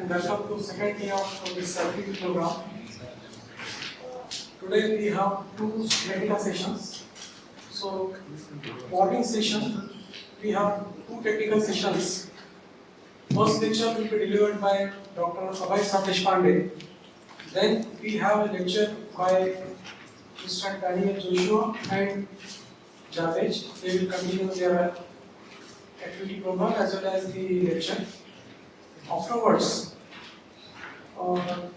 and welcome to second day of this certificate program. Today we have two technical sessions. So, morning session we have two technical sessions. First lecture will be delivered by Dr. Abhey Sirdeshpande. Then we have a lecture by Mr. Daniel Joshua and Javed. They will continue their activity program as well as the lecture. Afterwards,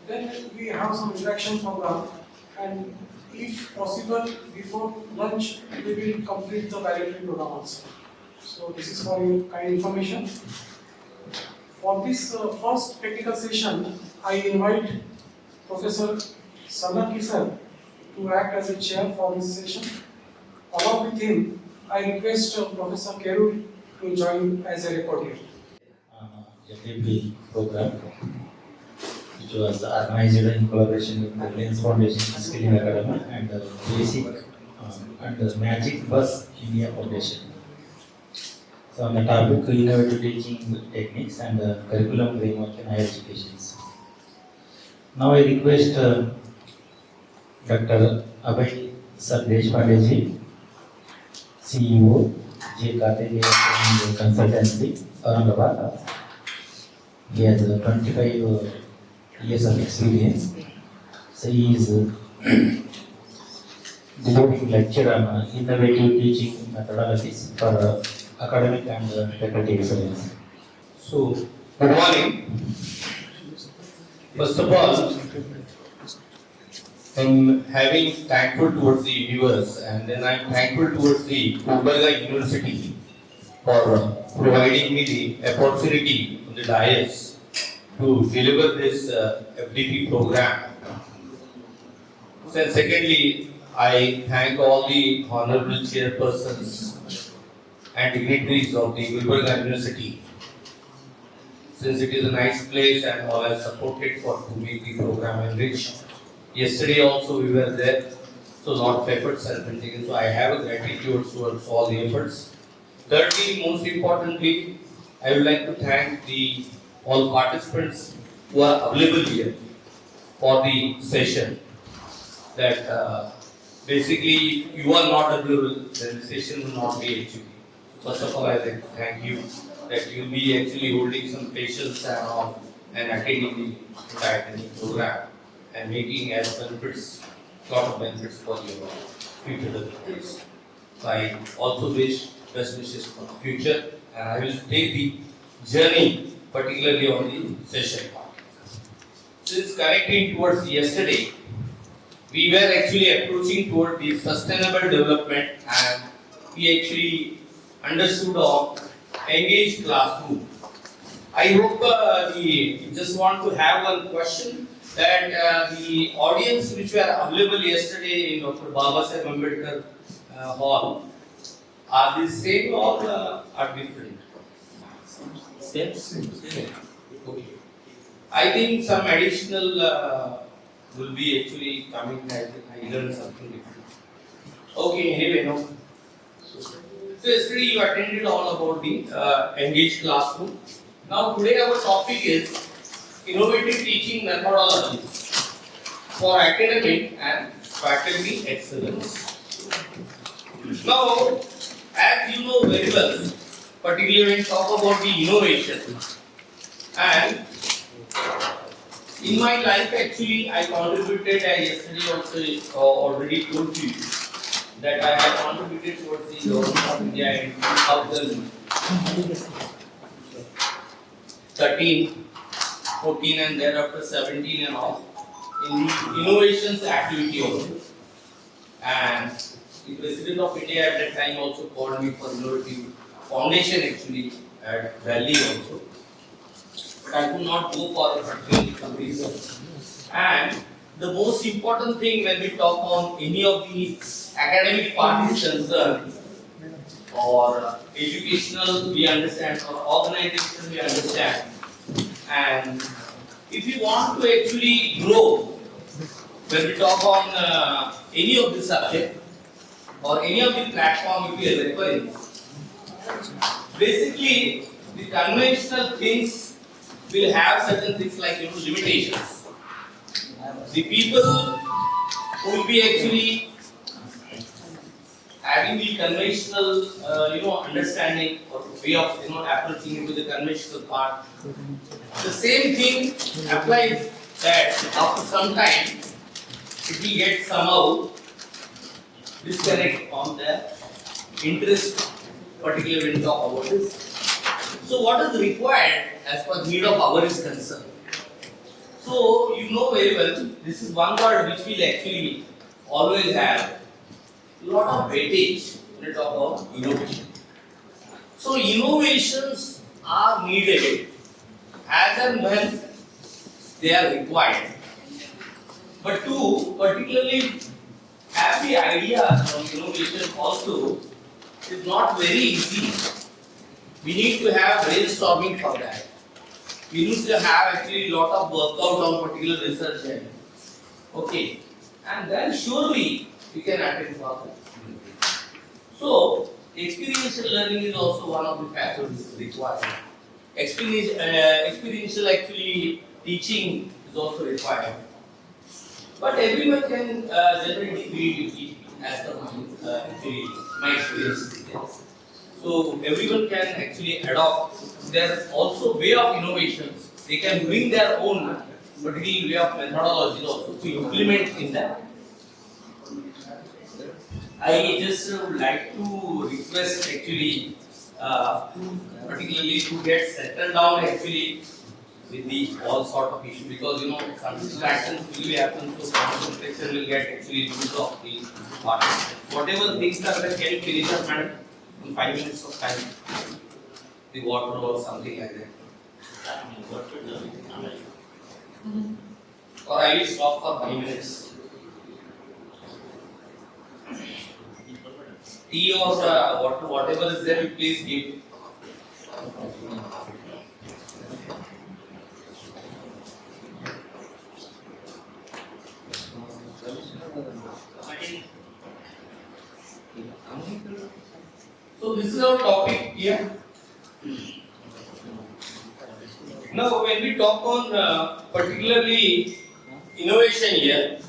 then we have some interaction program, and if possible before lunch we will complete the bilateral program also. So this is for your kind information. For this first technical session, I invite Professor Sanaki sir to act as a chair for this session. Along with him, I request Professor Keru to join as a recorder. HEIs program, which was organized in collaboration with the Reliance Foundation Skilling Academy and Basic and Magic Bus India Foundation. So on the topic innovative teaching techniques and curriculum framework in higher education. Now I request Dr. Abhey Sirdeshpande, CEO, J. Karnataka Consultancy, Aurangabad. He has 25 years of experience. So he is delivering lecture on innovative teaching methodologies for academic and faculty excellence. So, good morning. First of all, I'm having thankful towards the universe, and then I'm thankful towards the Gulbarga University for providing me the opportunity on the dais to deliver this FDP program. So secondly, I thank all the honorable chairpersons and dignitaries of the Gulbarga University, since it is a nice place and all have supported to make the program enriched. Yesterday also we were there, so lot of efforts have been taken. So I have a gratitude towards all the efforts. Thirdly, most importantly, I would like to thank all participants who are available here for the session. That basically, if you are not available, then the session will not be achieved. First of all, I would like to thank you that you will be actually holding some patience and attending the entire program and making as benefits, lot of benefits for your future developments. So I also wish best wishes for the future, and I will take the journey particularly on the session part. Since connecting towards yesterday, we were actually approaching toward the sustainable development, and we actually understood of engaged classroom. I hope just want to have one question that the audience which were available yesterday in Dr. Babasaheb Ambedkar Hall, are they same or are different? Same. Okay. I think some additional will be actually coming. I learned something different. Okay. Anyway, no. So yesterday you attended all about the engaged classroom. Now today our topic is innovative teaching methodologies for academic and faculty excellence. Now, as you know very well, particularly when we talk about the innovation, and in my life actually I contributed, yesterday also already told you that I have contributed towards the government of India in 2013, 14 and thereafter 17 and all in the innovations activity also. And the President of India at that time also called me for innovative foundation actually at Delhi also. But I could not go for some reason. And the most important thing when we talk on any of the academic part is concerned, or educational we understand, or organization we understand. And if you want to actually grow, when we talk on any of the subject or any of the platform if we are referring, basically the conventional things will have certain things like limitations. The people who will be actually having the conventional understanding or way of approaching into the conventional part. The same thing applies that after some time it will get somehow disconnect on the interest, particularly when we talk about this. So what is required as per the need of hour is concerned? So you know very well, this is one word which will actually always have a lot of weightage when we talk about innovation. So innovations are needed as and when they are required. But to particularly have the idea of innovation also is not very easy. We need to have brainstorming for that. We need to have actually a lot of workout on particular research end. Okay, and then surely we can attend for that. So experiential learning is also one of the factors required. Experiential actually teaching is also required. But everyone can generate creativity as per my experience. So everyone can actually adopt. There also way of innovations. They can bring their own particular way of methodology also to implement in that. I just would like to request actually, particularly to get settled down actually with the all sort of issue, because some distractions will happen, so concentration will get actually lose of the participants. Whatever things are there, can you finish up, madam, in 5 minutes of time? The water or something like that. Or I will stop for 5 minutes. Tea or water, whatever is there, you please give. So this is our topic here. Now when we talk on particularly innovation here,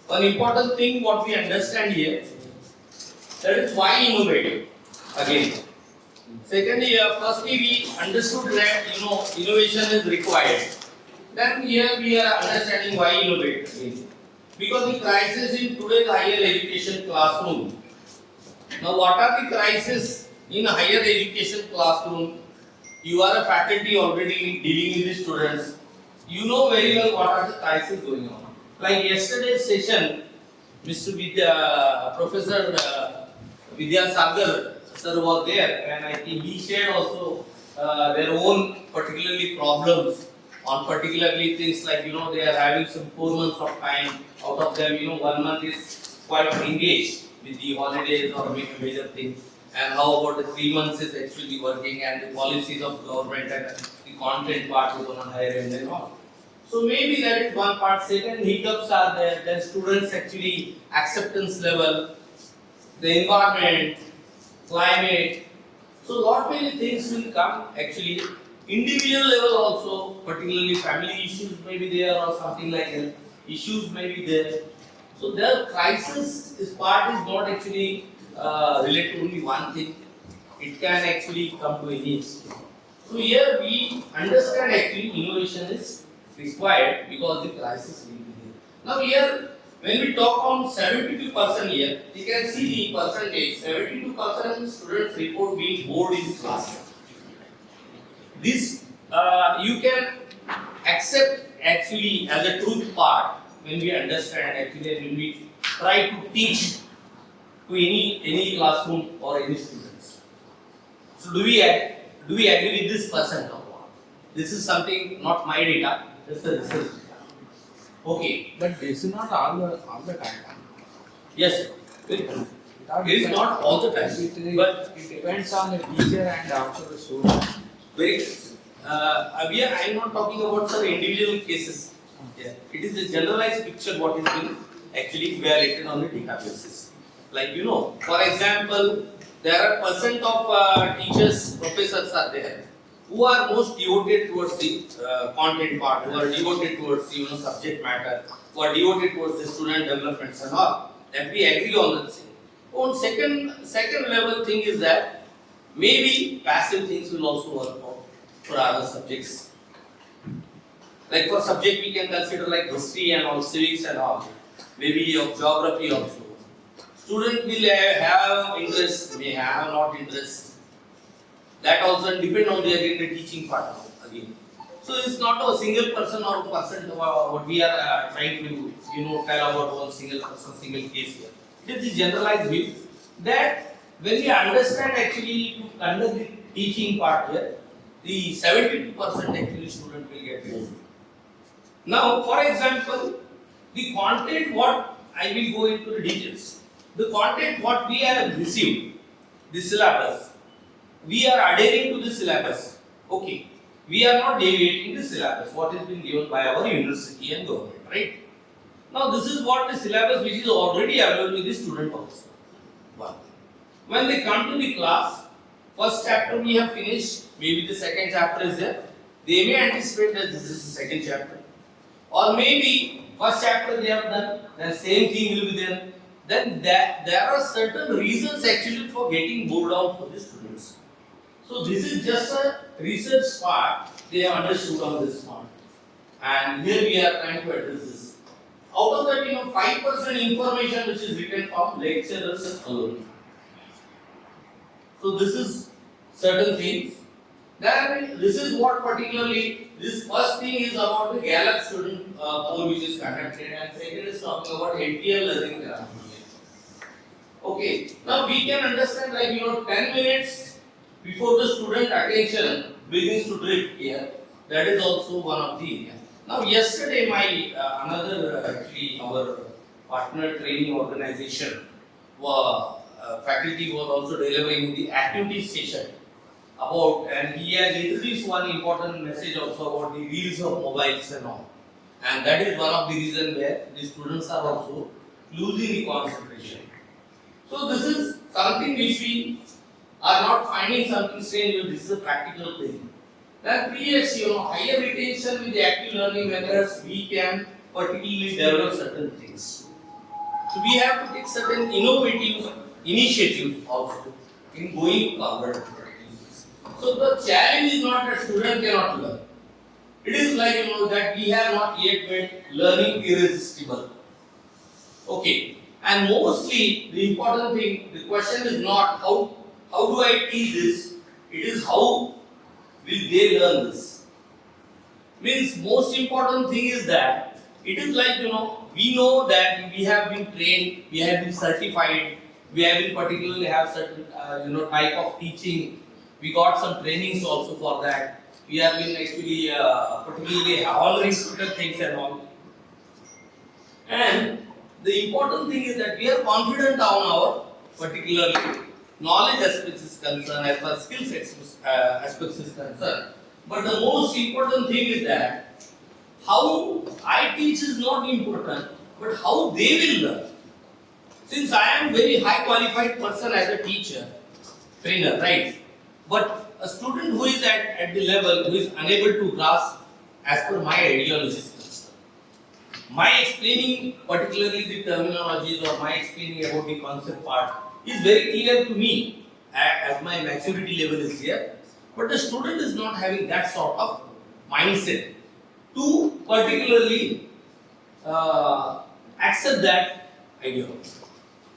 one important thing what we understand here, that is why innovative again. Secondly, firstly we understood that innovation is required. Then here we are understanding why innovative again. Because the crisis in today's higher education classroom. Now what are the crises in higher education classroom? You are a faculty already dealing with the students. You know very well what are the crises going on. Like yesterday's session, Professor Vidya Sagar sir was there, and I think he shared also their own particularly problems on particularly things like they are having some 4 months of time. Out of them 1 month is quite engaged with the holidays or major things, and how about the 3 months is actually working, and the policies of government and the content part is on a higher end and all. So maybe that is one part. Second, hiccups are there. Then students actually acceptance level, the environment, climate. So lot many things will come actually. Individual level also, particularly family issues may be there or something like that. Issues may be there. So their crisis is part is not actually related to only one thing. It can actually come to any issue. So here we understand actually innovation is required because the crisis will be there. Now here when we talk on 72% here, you can see the percentage. 72% students report being bored in class. This you can accept actually as a truth part when we understand actually when we try to teach to any classroom or any students. So do we agree with this percent or what? This is something not my data. This is the research. Okay. But this is not all the time. Yes. It is not all the time. But it depends on the teacher and also the student. Very good. Abhey, I am not talking about some individual cases. Yeah. It is a generalized picture what is being actually evaluated on the databases. Like for example, there are percent of teachers, professors are there. who are most devoted towards the content part, who are devoted towards the subject matter, who are devoted towards the student developments and all. That we agree on that thing. On second level thing is that maybe passive things will also work out for other subjects. Like for subject we can consider like history and all, civics and all, maybe of geography also. Student will have interest, may have not interest. That also depend on the again the teaching part again. So it's not a single person or person what we are trying to tell about one single person, single case here. It is the generalized view that when we understand actually to conduct the teaching part here, the 72% actually student will get it. Now, for example, the content what I will go into the details. The content what we have received, the syllabus, we are adhering to the syllabus. Okay, we are not deviating the syllabus what is being given by our university and government, right? Now, this is what the syllabus which is already available with the student also. One. When they come to the class, first chapter we have finished, maybe the second chapter is there. They may anticipate that this is the second chapter. Or maybe first chapter they have done, then same thing will be there. Then there are certain reasons actually for getting bored out for the students. So this is just a research part they have understood on this part. And here we are trying to address this. Out of that, 5% information which is written from lecturers alone. So this is certain things. Then this is what particularly, this first thing is about the Gallup student poll which is conducted, and second is talking about NTL learning parameter. Okay, now we can understand like 10 minutes before the student attention begins to drift here. That is also one of the areas. Now yesterday my actually our partner training organization faculty was also delivering the activity session about, and he has introduced one important message also about the reels of mobiles and all. And that is one of the reasons where the students are also losing the concentration. So this is something which we are not finding something strange, this is a practical thing. Then creates higher retention with the active learning methods, we can particularly develop certain things. So we have to take certain innovative initiatives also in going forward. So the challenge is not that student cannot learn. It is like that we have not yet made learning irresistible. Okay. And mostly the important thing, the question is not how do I teach this, it is how will they learn this. Means most important thing is that it is like we know that we have been trained, we have been certified, we have been particularly have certain type of teaching. We got some trainings also for that. We have been actually particularly honoring certain things and all. And the important thing is that we are confident on our particular knowledge aspects is concerned, as far as skills aspects is concerned. But the most important thing is that how I teach is not important, but how they will learn. Since I am very high qualified person as a teacher, trainer, right? But a student who is at the level who is unable to grasp as per my ideology, my explaining particularly the terminologies or my explaining about the concept part is very clear to me as my maturity level is here. But the student is not having that sort of mindset to particularly accept that ideology.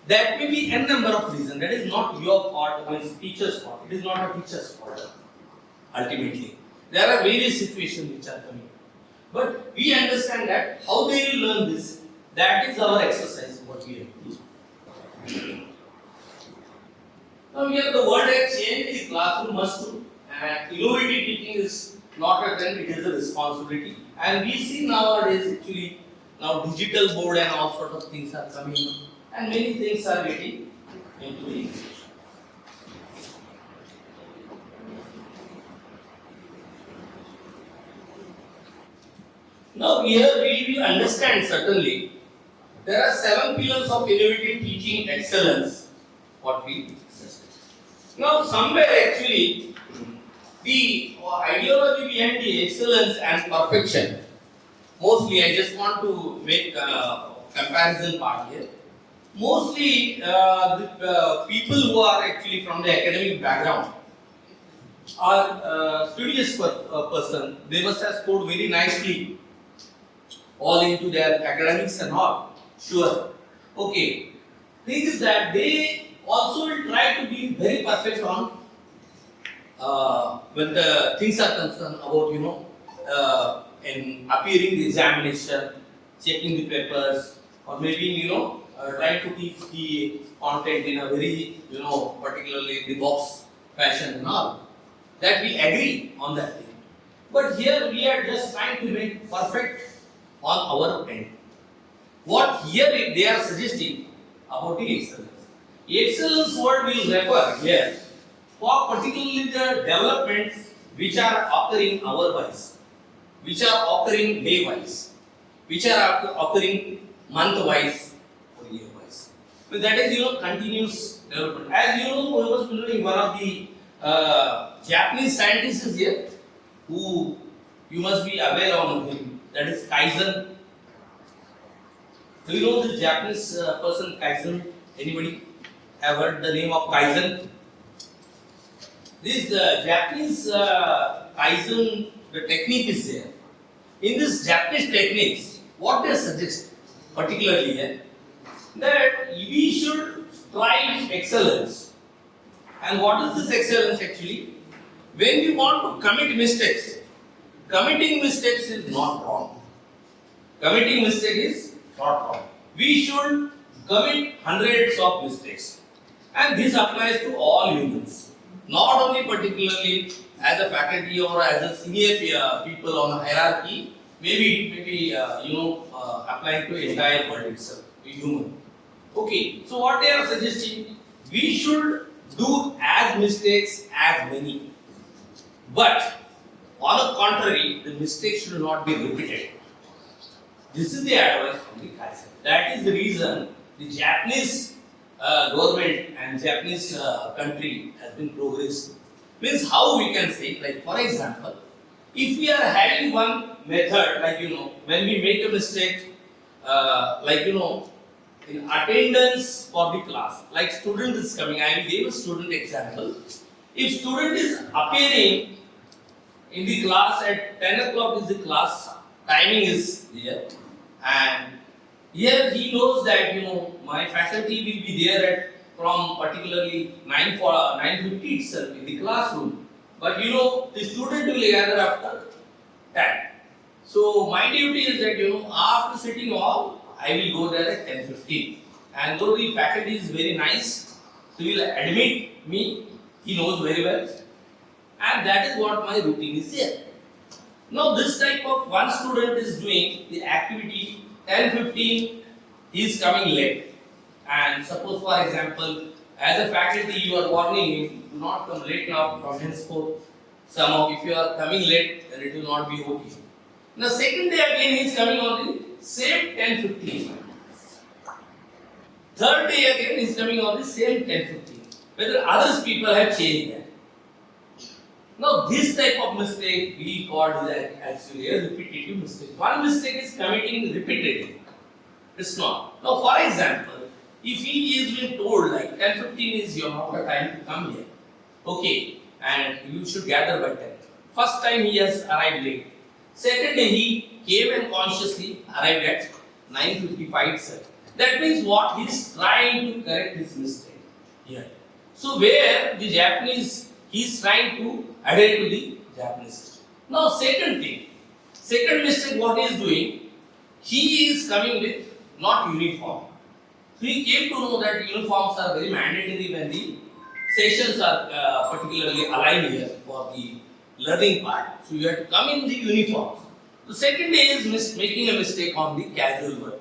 That may be n number of reasons. That is not your fault or it's teacher's fault. It is not a teacher's fault. Ultimately, there are various situations which are coming. But we understand that how they will learn this, that is our exercise, what we have to do. Now here the word has changed, the classroom must do. And innovative teaching is not a trend, it is a responsibility. And we see nowadays actually, now digital board and all sort of things are coming and many things are getting into the education. Now here we will understand certainly there are 7 pillars of innovative teaching excellence. What we discussed. Now somewhere actually The ideology behind the excellence and perfection. Mostly, I just want to make a comparison part here. Mostly, the people who are actually from the academic background are studious person. They must have scored very nicely all into their academics and all. Sure. Okay. Thing is that they also will try to be very perfect on when the things are concerned about in appearing the examination, checking the papers, or maybe trying to teach the content in a very particularly the box fashion and all. That we agree on that thing. But here we are just trying to make perfect on our end. What here they are suggesting about the excellence. Excellence word will refer here for particularly the developments which are occurring hour-wise, which are occurring day-wise, which are occurring month-wise or year-wise. So that is continuous development. As you know, I was learning one of the Japanese scientists is here, who you must be aware of him. That is Kaizen. Do you know this Japanese person Kaizen? Anybody have heard the name of Kaizen? This Japanese Kaizen, the technique is there. In this Japanese techniques, what they suggest, particularly here, that we should strive excellence. And what is this excellence actually? When we want to commit mistakes, committing mistakes is not wrong. Committing mistake is not wrong. We should commit hundreds of mistakes. And this applies to all humans. Not only particularly as a faculty or as a senior people on a hierarchy, maybe applying to entire world itself, a human. Okay, so what they are suggesting, we should do as mistakes as many. But on the contrary, the mistakes should not be repeated. This is the advice from the Kaizen. That is the reason the Japanese government and Japanese country has been progressing. Means how we can say, like for example, if we are having one method, like when we make a mistake, in attendance for the class, like student is coming, I will give a student example. If student is appearing in the class at 10 o'clock is the class timing is there, and here he knows that my faculty will be there at from particularly 9:50 itself in the classroom, but the student will gather after 10. So my duty is that after sitting all, I will go there at 10:15. And though the faculty is very nice, he will admit me, he knows very well. And that is what my routine is there. Now this type of one student is doing the activity 10:15, he is coming late. And suppose for example, as a faculty you are warning him, do not come late now from henceforth. Somehow if you are coming late, then it will not be okay. Now second day again he is coming on the same 10:15. Third day again he is coming on the same 10:15. Whether others people have changed that. Now this type of mistake we call is actually a repetitive mistake. One mistake is committing repeatedly. It's not. Now for example, if he is being told like 10:15 is your time to come here. Okay, and you should gather by 10. First time he has arrived late. Second day he came and consciously arrived at 9:55 itself. That means what he is trying to correct his mistake here. So where the Japanese, he is trying to adhere to the Japanese system. Now second mistake what he is doing, he is coming with not uniform. So he came to know that uniforms are very mandatory when the sessions are particularly aligned here for the learning part. So you have to come in the uniforms. The second day is making a mistake on the casual work.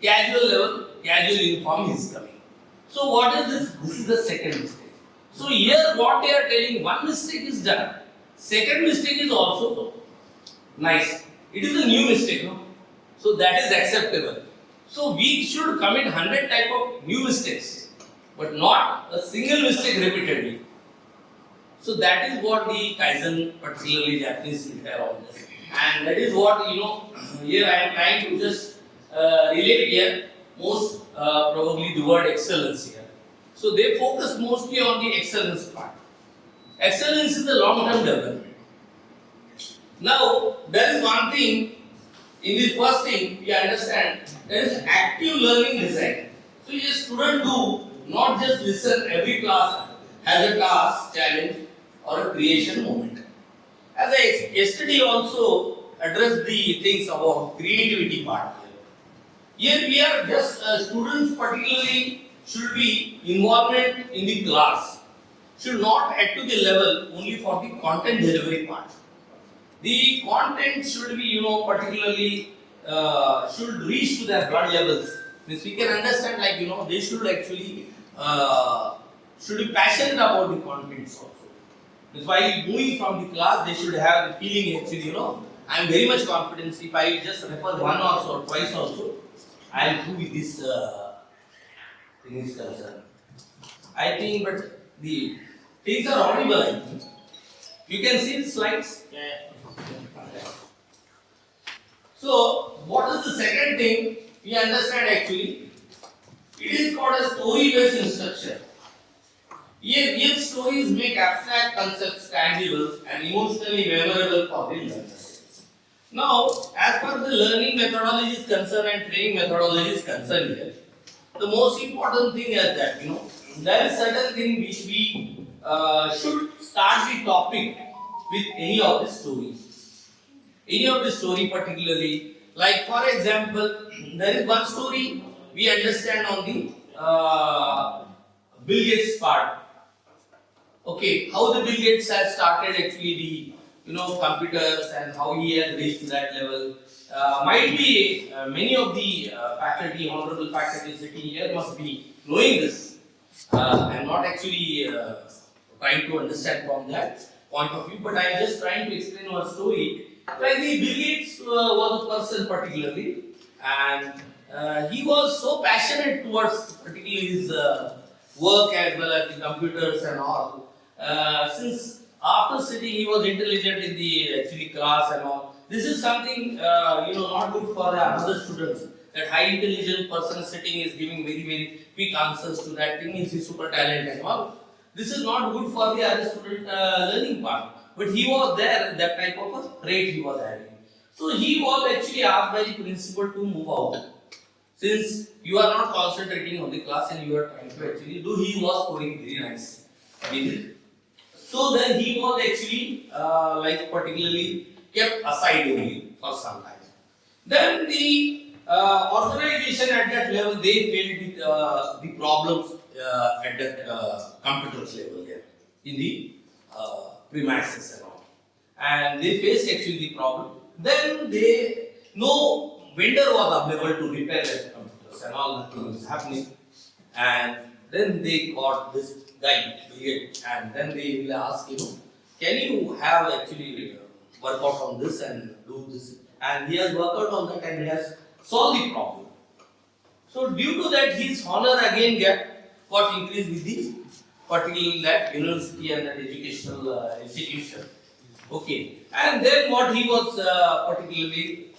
Casual level, casual uniform is coming. So what is this? This is the second mistake. So here what they are telling, one mistake is done. Second mistake is also nice. It is a new mistake, no? So that is acceptable. So we should commit 100 type of new mistakes, but not a single mistake repeatedly. So that is what the Kaizen, particularly Japanese, did around this. And that is what, here I am trying to just relate here, most probably the word excellence here. So they focus mostly on the excellence part. Excellence is a long-term development. Now, there is one thing, in the first thing, we understand, there is active learning design. So a student do not just listen, every class has a task, challenge or a creation moment. As I yesterday also addressed the things about creativity part here. Here we are just students particularly should be involvement in the class. Should not add to the level only for the content delivery part. The content should be, particularly should reach to their blood levels. Means we can understand, like, they should actually should be passionate about the contents also. Means while moving from the class, they should have the feeling actually, I am very much confident. If I just refer one also or twice also, I am through with this thing is concerned. I think, but the things are audible. I think. You can see the slides. So, what is the second thing we understand actually? It is called a story-based instruction. Here, real stories make abstract concepts tangible and emotionally memorable for the learners. Now, as far as the learning methodology is concerned and training methodology is concerned here, the most important thing is that, there is certain thing which we should start the topic with any of the story. Any of the story particularly, like for example, there is one story we understand on the Bill Gates part. Okay, how the Bill Gates has started actually the computers and how he has reached to that level. Might be many of the faculty, honorable faculty sitting here must be knowing this. I am not actually trying to understand from that point of view, but I am just trying to explain one story. Like the Bill Gates was a person particularly, and he was so passionate towards particularly his work as well as the computers and all. Since after sitting, he was intelligent in the actually class and all. This is something not good for the other students. That high intelligent person sitting is giving very very quick answers to that thing. He's super talent and all. This is not good for the other student learning part. But he was there, that type of a trait he was having. So he was actually asked by the principal to move out. Since you are not concentrating on the class and you are trying to actually do, he was scoring very nice. So then he was actually particularly kept aside only for some time. Then the organization at that level, they faced with the problems at that computers level there in the premises and all. And they faced actually the problem. Then no vendor was available to repair their computers and all that was happening. And then they got this guy, and then they will ask, can you have actually work out on this and do this? And he has worked out on that and he has solved the problem. So due to that, his honor again got increased with the particularly that university and that educational institution. Okay, and then what he was particularly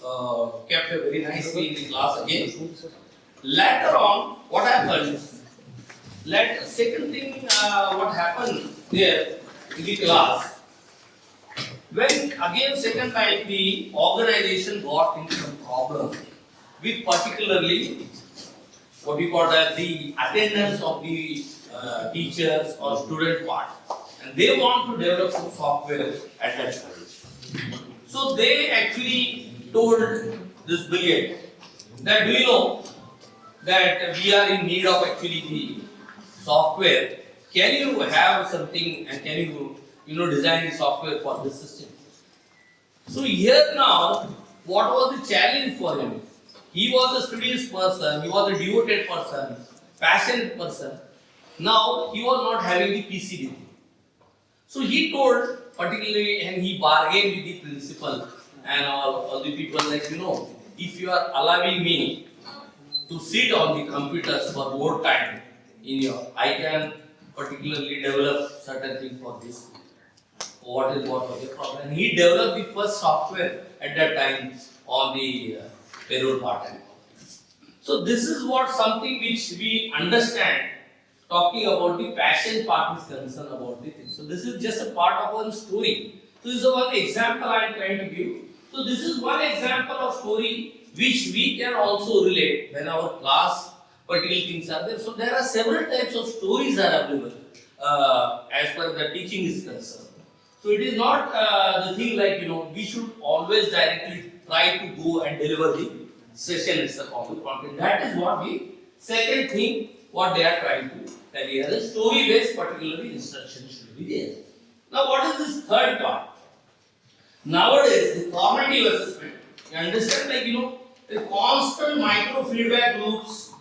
kept very nicely in the class again. Later on, what happened? Second thing, what happened there in the class? When again second time the organization got into some problem with particularly what we call as the attendance of the teachers or student part, and they want to develop some software at that college. So they actually told this Bill Gates that, do you know that we are in need of actually the software? Can you have something and can you design the software for this system? So here now, what was the challenge for him? He was a studious person, he was a devoted person, passionate person. Now he was not having the PC with him. So he told particularly, and he bargained with the principal and all the people, like, if you are allowing me to sit on the computers for more time I can particularly develop certain thing for this. what was the problem. And he developed the first software at that time on the payroll part. So this is what something which we understand talking about the passion part is concerned about the thing. So this is just a part of one story. So this is one example I am trying to give. So this is one example of story which we can also relate when our class particular things are there. So there are several types of stories are available as per the teaching is concerned. So it is not the thing like we should always directly try to go and deliver the session itself on the content. That is what we second thing what they are trying to tell here. The story based particularly instruction should be there. Now what is this third part? Nowadays the formative assessment. You understand the constant micro feedback loops,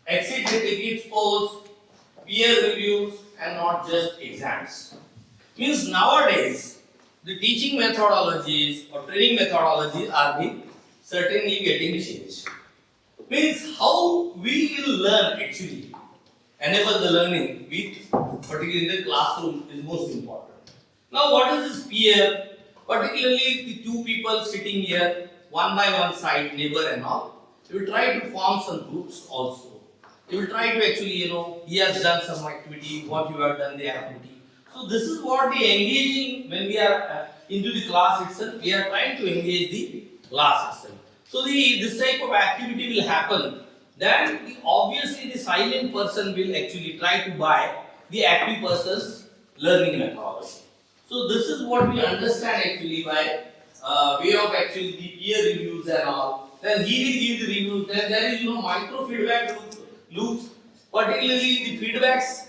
exit critiques, polls, peer reviews, and not just exams. Means nowadays the teaching methodologies or training methodologies are being certainly getting changed. Means how we will learn actually, enable the learning with particularly in the classroom is most important. Now what is this peer? Particularly the two people sitting here, one by one side, neighbor and all. You will try to form some groups also. You will try to actually, he has done some activity, what you have done the activity. So this is what the engaging when we are into the class itself, we are trying to engage the class itself. So this type of activity will happen. Then obviously the silent person will actually try to buy the active person's learning methodology. So this is what we understand actually by way of actually the peer reviews and all. Then he will give the reviews. Then there is micro feedback loops, particularly the feedbacks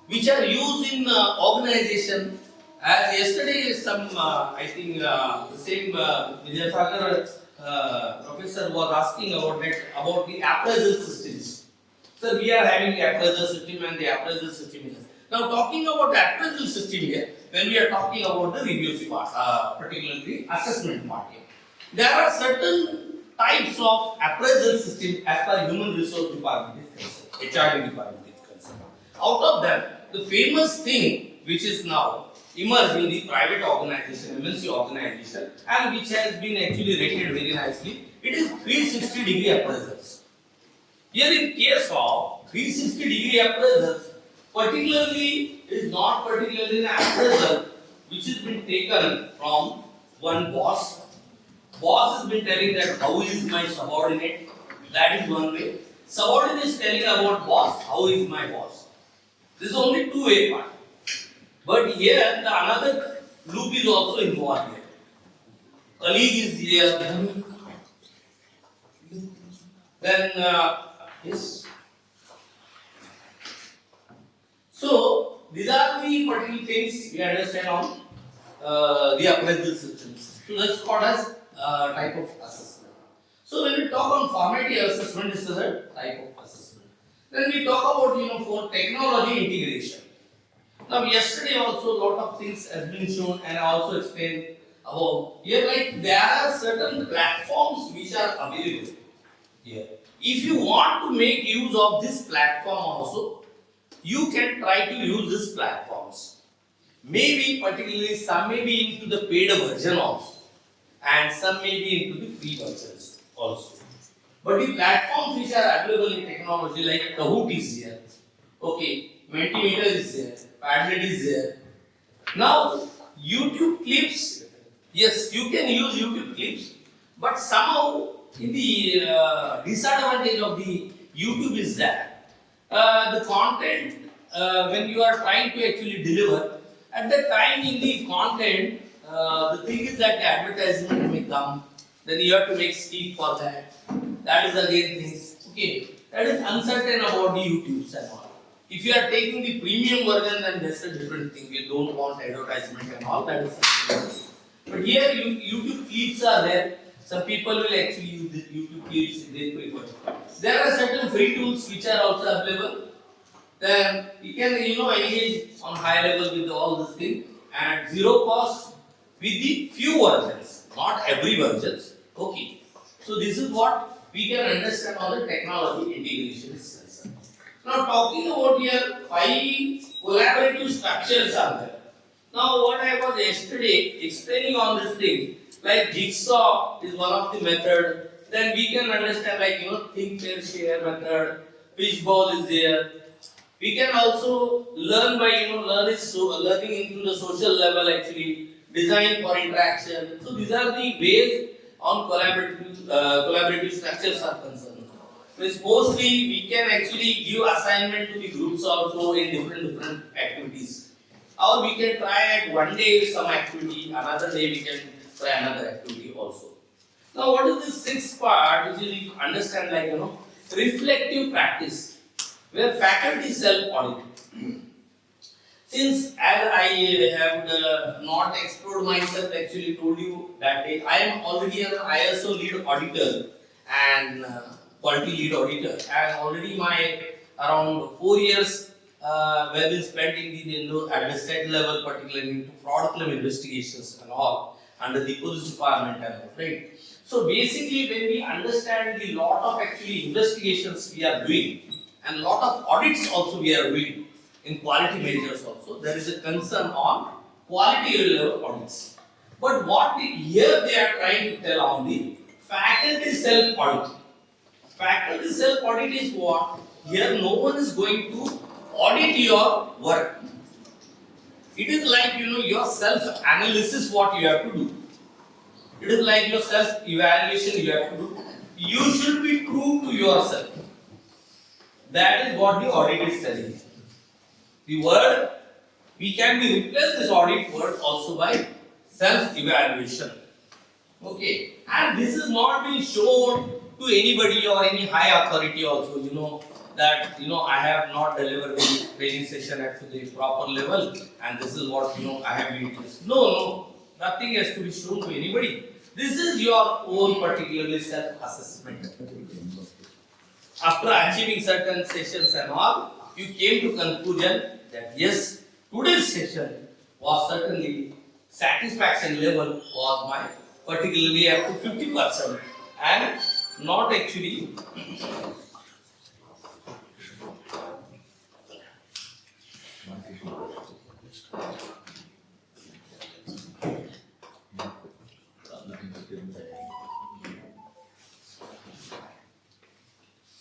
which are used in organization. As yesterday, some I think the same Vidyasagar professor was asking about that about the appraisal systems. So we are having the appraisal system and the appraisal system is. Now talking about the appraisal system here, when we are talking about the reviews part, particularly assessment part here, there are certain types of appraisal system as per human resource department is concerned, HRD department is concerned. Out of that, the famous thing which is now emerged in the private organization, MNC organization, and which has been actually rated very nicely, it is 360-degree appraisals. Here in case of 360-degree appraisals, particularly is not particularly an appraisal which has been taken from one boss. Boss has been telling that how is my subordinate, that is one way. Subordinate is telling about boss, how is my boss. This is only two-way part. But here the another loop is also involved here. Colleague is here. Then yes. So these are the particular things we understand on the appraisal systems. So that's called as type of assessment. So when we talk on formative assessment, this is a type of assessment. Then we talk about for technology integration. Now yesterday also a lot of things has been shown and I also explained about here like there are certain platforms which are available here. If you want to make use of this platform also, you can try to use these platforms. Maybe particularly some may be into the paid version also and some may be into the free versions also. But the platforms which are available in technology like Kahoot is here, okay, Mentimeter is there, Padlet is there. Now YouTube clips, yes, you can use YouTube clips, but somehow in the disadvantage of the YouTube is that the content when you are trying to actually deliver, at that time in the content, the thing is that the advertisement may come, then you have to make skip for that. That is again things, okay, that is uncertain about the YouTubes and all. If you are taking the premium version, then that's a different thing. You don't want advertisement and all, that is something else. But here YouTube clips are there. Some people will actually use the YouTube clips if they prefer. There are certain free tools which are also available. Then you can engage on high level with all these things and zero cost with the few versions, not every versions. Okay. So this is what we can understand on the technology integration is concerned. Now talking about here 5 collaborative structures are there. Now what I was yesterday explaining on this thing, like jigsaw is one of the method, then we can understand like think pair share method, fishbowl is there. We can also learn by learning into the social level actually, design for interaction. So these are the ways on collaborative structures are concerned. Means mostly we can actually give assignment to the groups also in different activities. Or we can try at one day some activity, another day we can try another activity also. Now what is this sixth part which you understand like reflective practice, where faculty self-audit. Since as I have not explored myself, actually told you that day, I am already an ISO lead auditor and quality lead auditor, and already my around 4 years were been spent in the at the state level, particularly into fraud claim investigations and all under the police department and all, right. So basically, when we understand the lot of actually investigations we are doing and lot of audits also we are doing in quality measures also, there is a concern on quality level audits. But what here they are trying to tell on the faculty self audit. Faculty self audit is what? Here no one is going to audit your work. It is like your self analysis what you have to do. It is like your self evaluation you have to do. You should be true to yourself. That is what the audit is telling. The word, we can be replaced this audit word also by self-evaluation. Okay, and this is not being shown to anybody or any high authority also, that I have not delivered the training session at the proper level and this is what I have been doing. No, nothing has to be shown to anybody. This is your own particularly self-assessment. After achieving certain sessions and all, you came to conclusion that yes, today's session was certainly satisfaction level was my particularly up to 50% and not actually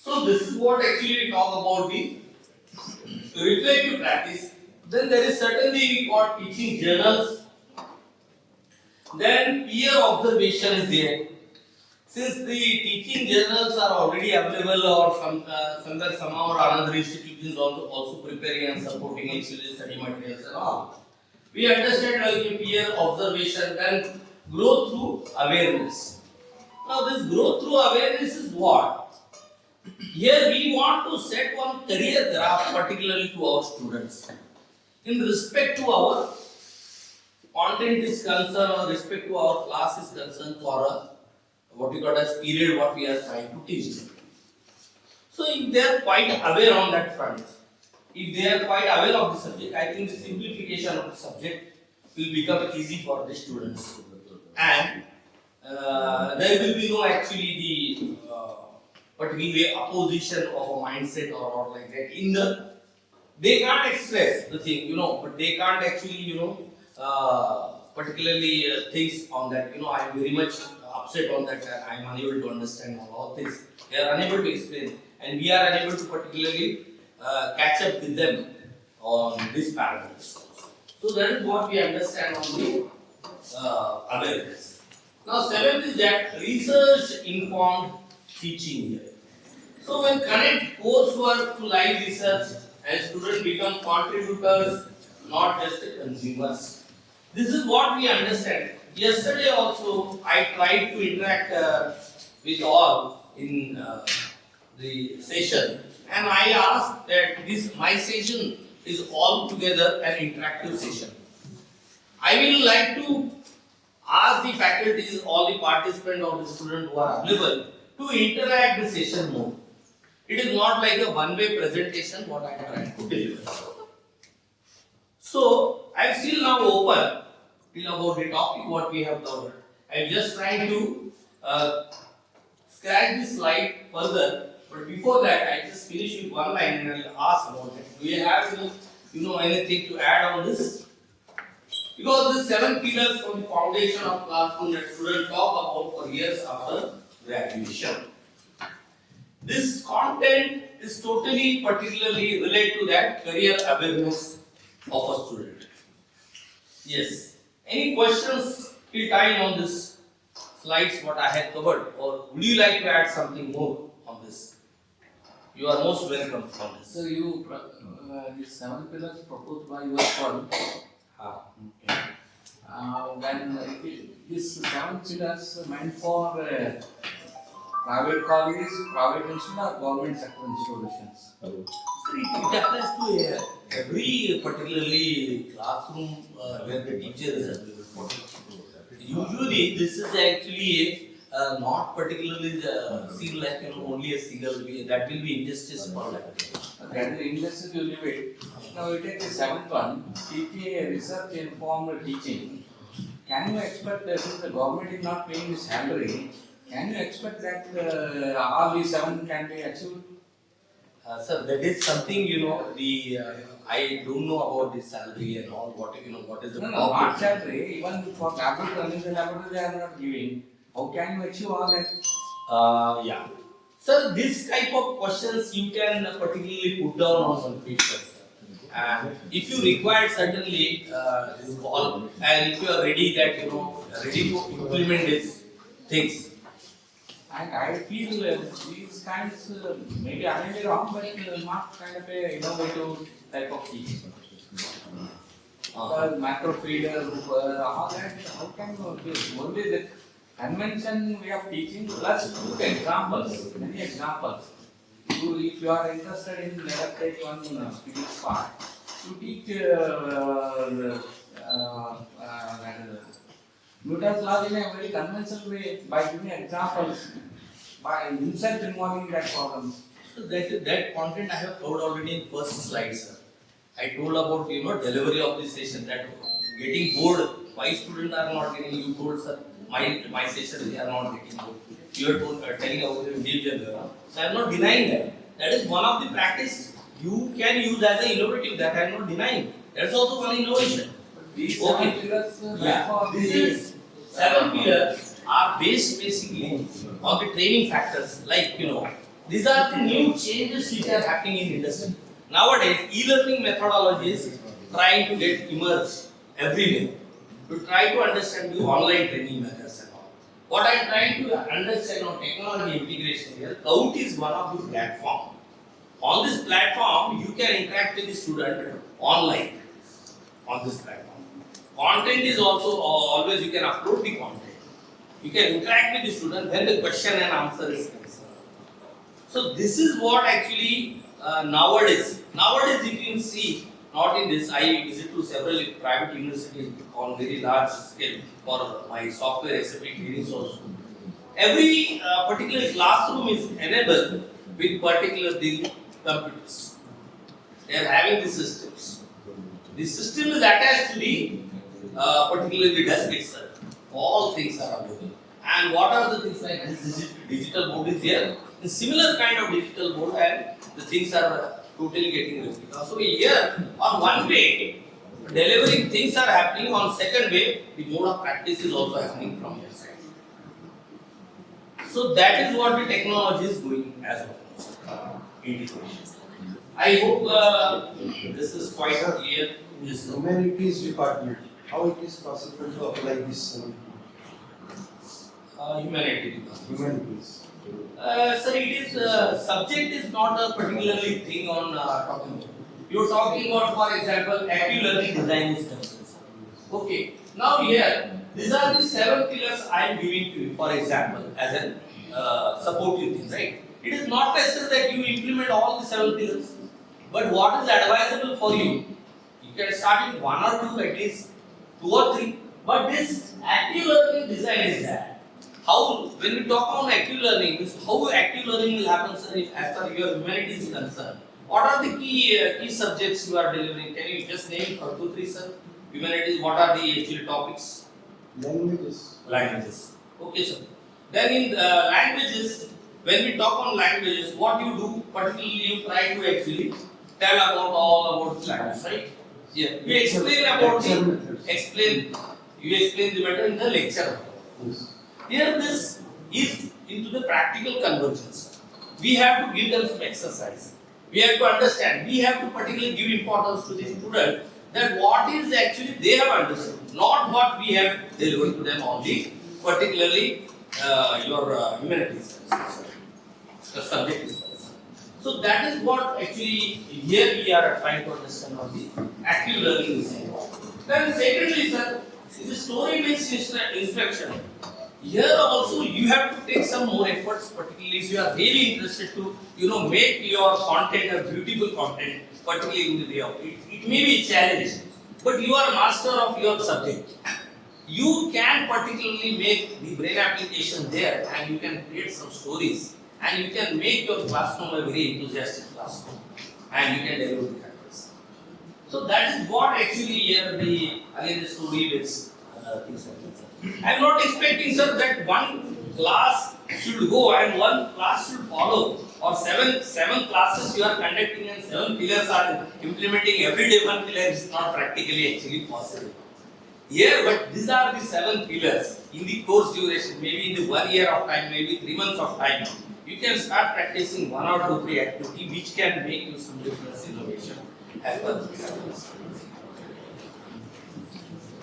so this is what actually we talk about the reflective practice. Then there is certainly we got teaching journals. Then peer observation is there. Since the teaching journals are already available or somewhere somehow or another institutions also preparing and supporting actually study materials and all. We understand like peer observation, then growth through awareness. Now this growth through awareness is what? Here we want to set one career graph particularly to our students. In respect to our content is concerned or respect to our class is concerned for what we call as period what we are trying to teach them. So if they are quite aware on that front, if they are quite aware of the subject, I think the simplification of the subject will become easy for the students. And there will be no actually the particularly opposition of a mindset or like that. They can't express the thing, but they can't actually, particularly things on that. I am very much upset on that. I am unable to understand all this. They are unable to explain, and we are unable to particularly catch up with them on these parameters. So that is what we understand on the awareness. Now, seventh is that research-informed teaching here. So when connect coursework to live research and students become contributors, not just consumers. This is what we understand. Yesterday also I tried to interact with all in the session, and I asked that my session is all together an interactive session. I will like to ask the faculties, all the participants or the students who are available to interact the session more. It is not like a one-way presentation what I am trying to deliver. So I am still now open till about the topic what we have covered. I am just trying to scratch this slide further. But before that, I just finish with one line and I will ask about it. Do you have anything to add on this? Because the 7 pillars from the foundation of classroom that students talk about for years after graduation. This content is totally particularly related to that career awareness of a student. Yes. Any questions till time on this slides what I had covered, or would you like to add something more on this? You are most welcome on this. So you, these 7 pillars proposed by your firm, Okay. when these 7 pillars meant for private colleges, private institutions or government sector institutions? It applies to every particularly classroom where the teacher is available. Usually, this is actually not particularly seen like only a single way. That will be injustice for that. That is the injustice you leave it. Now we take the 7th one, teaching research informed teaching. Can you expect that since the government is not paying the salary, can you expect that all these 7 can be achieved? Sir, that is something the I don't know about the salary and all what what is the No, not salary. Even for laboratory, the laboratory they are not giving. How can you achieve all that? Yeah. Sir, this type of questions you can particularly put down on one paper, sir. And if you require certainly this call, and if you are ready that ready to implement these things. And I feel these kinds, maybe I may be wrong, but not kind of a innovative type of teaching. Macro feeder, all that, how can you do? Only the convention way of teaching plus 2 examples, many examples. If you are interested in, let us take one physics part, to teach Newton's law in a very conventional way by giving examples, by himself involving that problem. So that content I have covered already in first slide, sir. I told about delivery of the session, that getting bored. Why students are not getting? You told, sir, my session they are not getting bored. You are telling about the individual. So I am not denying that. That is one of the practice you can use as an innovative. That I am not denying. That is also one innovation. These Okay. 7 pillars, Yeah. This is 7 pillars are based basically on the training factors. Like these are the new changes which are happening in industry. Nowadays, e-learning methodologies trying to get emerged everywhere to try to understand the online training methods and all. What I am trying to understand on technology integration here, COUT is one of the platform. On this platform, you can interact with the student online on this platform. Content is also always you can upload the content. You can interact with the student when the question and answer is concerned. So this is what actually nowadays if you see, not in this, I visit to several private universities on very large scale for my software SAP trainings also. Every particular classroom is enabled with particular the computers. They are having the systems. The system is attached to the particularly the desk itself. All things are available. And what are the things like this digital board is here? A similar kind of digital board, and the things are totally getting replica. So here on one way, delivering things are happening. On second way, the mode of practice is also happening from your side. So that is what the technology is doing as of now. I hope this is quite clear. Yes, sir. Humanities department, how it is possible to apply this Humanity. humanities? Sir, it is subject is not a particularly thing on talking about. You are talking about, for example, active learning design is concerned. Okay. Now here, these are the 7 pillars I am giving to you, for example, as an supportive thing, right? It is not necessary that you implement all the 7 pillars, but what is advisable for you? You can start with 1 or 2 at least, 2 or 3. But this active learning design is that. How, when we talk about active learning, this how active learning will happen, sir, as far as your humanities is concerned. What are the key subjects you are delivering? Can you just name 1 2 3, sir? Humanities, what are the actual topics? Languages. Languages. Okay, sir. Then in languages, when we talk on languages, what you do, particularly you try to actually tell about all about language, right? Yeah. We explain about Lecture the methods. explain the matter in the lecture. Here this is into the practical convergence. We have to give them some exercise. We have to understand. We have to particularly give importance to the student that what is actually they have understood, not what we have delivered to them only, particularly your humanities, the subject is. So that is what actually here we are trying to understand on the active learning is. Then secondly, sir, the story-based instruction. Here also you have to take some more efforts, particularly if you are really interested to, make your content a beautiful content, particularly in the way of it. It may be a challenge, but you are master of your subject. You can particularly make the brain application there, and you can create some stories, and you can make your classroom a very enthusiastic classroom, and you can deliver the characters. So that is what actually here the story-based things like that. I am not expecting, sir, that one class should go and one class should follow, or seven classes you are conducting and 7 pillars are implementing every day. One pillar is not practically actually possible. Here, but these are the 7 pillars in the course duration, maybe in the 1 year of time, maybe 3 months of time. You can start practicing 1 or 2, 3 activity which can make you some difference innovation as per the syllabus.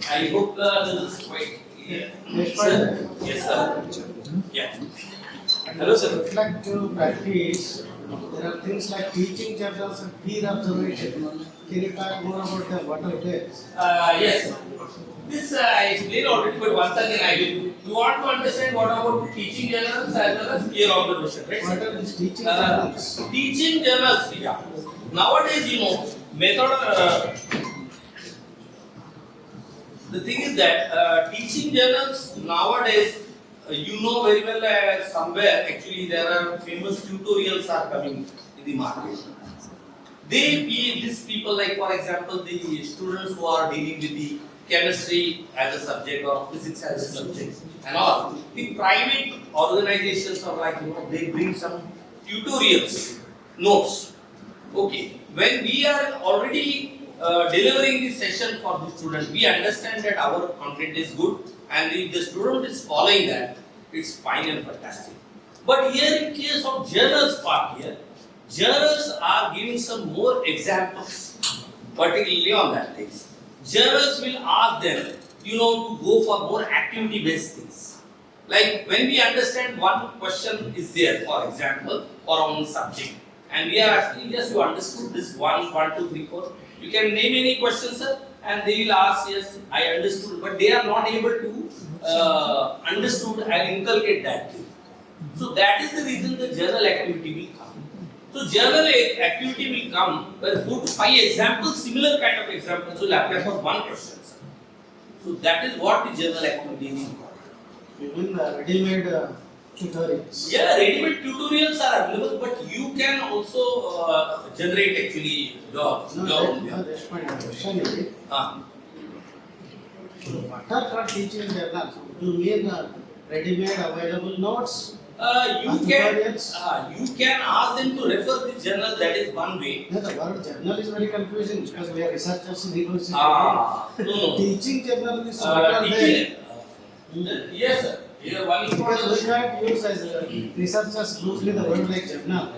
I hope this is quite clear. Sir? Yes, sir. Yeah. Hello, sir. Reflective practice, there are things like teaching journals and peer observation. Can you talk more about them? What are they? Yes. This I explained already, but once again I will. You want to understand what about teaching journals as well as peer observation, right? What are these teaching journals? Teaching journals, yeah. Nowadays, method. The thing is that teaching journals nowadays, very well somewhere actually there are famous tutorials are coming in the market. These people, like for example the students who are dealing with the chemistry as a subject or physics as a subject and all, the private organizations are like, they bring some tutorials, notes. Okay, when we are already delivering the session for the student, we understand that our content is good, and if the student is following that, it's fine and fantastic. But here in case of journals part here, journals are giving some more examples, particularly on that things. Journals will ask them, to go for more activity-based things. Like when we understand one question is there, for example, for one subject, and we are asking, yes, you understood this 1, 2, 3, 4. You can name any question, sir, and they will ask, yes, I understood, but they are not able to understood and inculcate that thing. So that is the reason the journal activity will come. So journal activity will come where 4 to 5 examples, similar kind of examples will apply for one question, sir. So that is what the journal activity is important. You mean ready-made tutorials? Yeah, ready-made tutorials are available, but you can also generate actually your own. That's my question is, what are called teaching journals? You mean ready-made available notes? You can ask them to refer the journal, that is one way. No, the word journal is very confusing because we are researchers in university. No. Teaching journal is what are they? Yes, sir. Here one important. Because we can't use as researchers loosely the word like journal.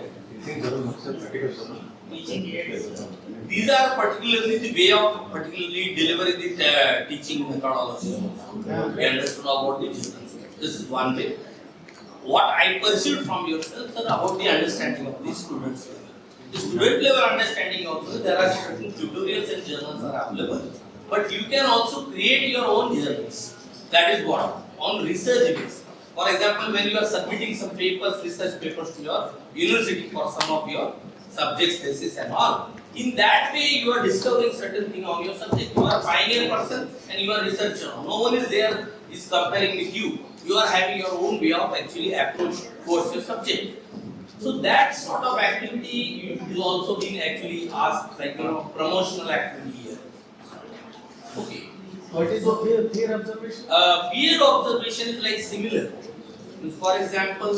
These are particularly the way of particularly delivering the teaching methodology. We understood about the journals. This is one way. What I perceived from yourself, sir, about the understanding of the students. The student level understanding also, there are certain tutorials and journals are available. But you can also create your own journals. That is what? On research base. For example, when you are submitting some papers, research papers to your university for some of your subjects, thesis and all. In that way, you are discovering certain thing on your subject. You are a pioneer person and you are a researcher. No one is there is comparing with you. You are having your own way of actually approach towards your subject. So that sort of activity is also being actually asked, like promotional activity here. Okay. What is the peer observation? Peer observation is like similar. For example,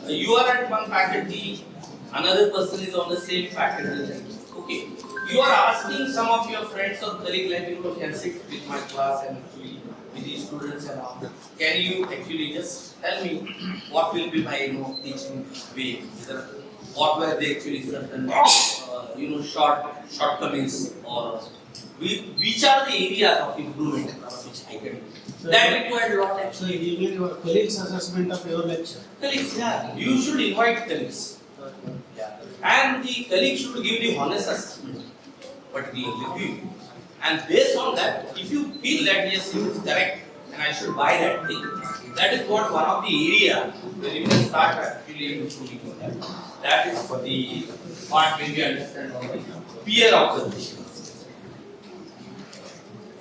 you are at one faculty, another person is on the same faculty. Okay. you are asking some of your friends or colleagues like you can sit with my class and actually with these students and all. Can you actually just tell me what will be my teaching way? What were they actually certain shortcomings or which are the areas of improvement which I can do? That required a lot So actually. you mean your colleagues' assessment of your lecture? Colleagues, yeah. You should invite colleagues. Yeah. And the colleague should give the honest assessment, particularly to you. And based on that, if you feel that yes, it is correct and I should buy that thing, that is what one of the area where you can start actually improving on that. That is the part when we understand about the peer observation.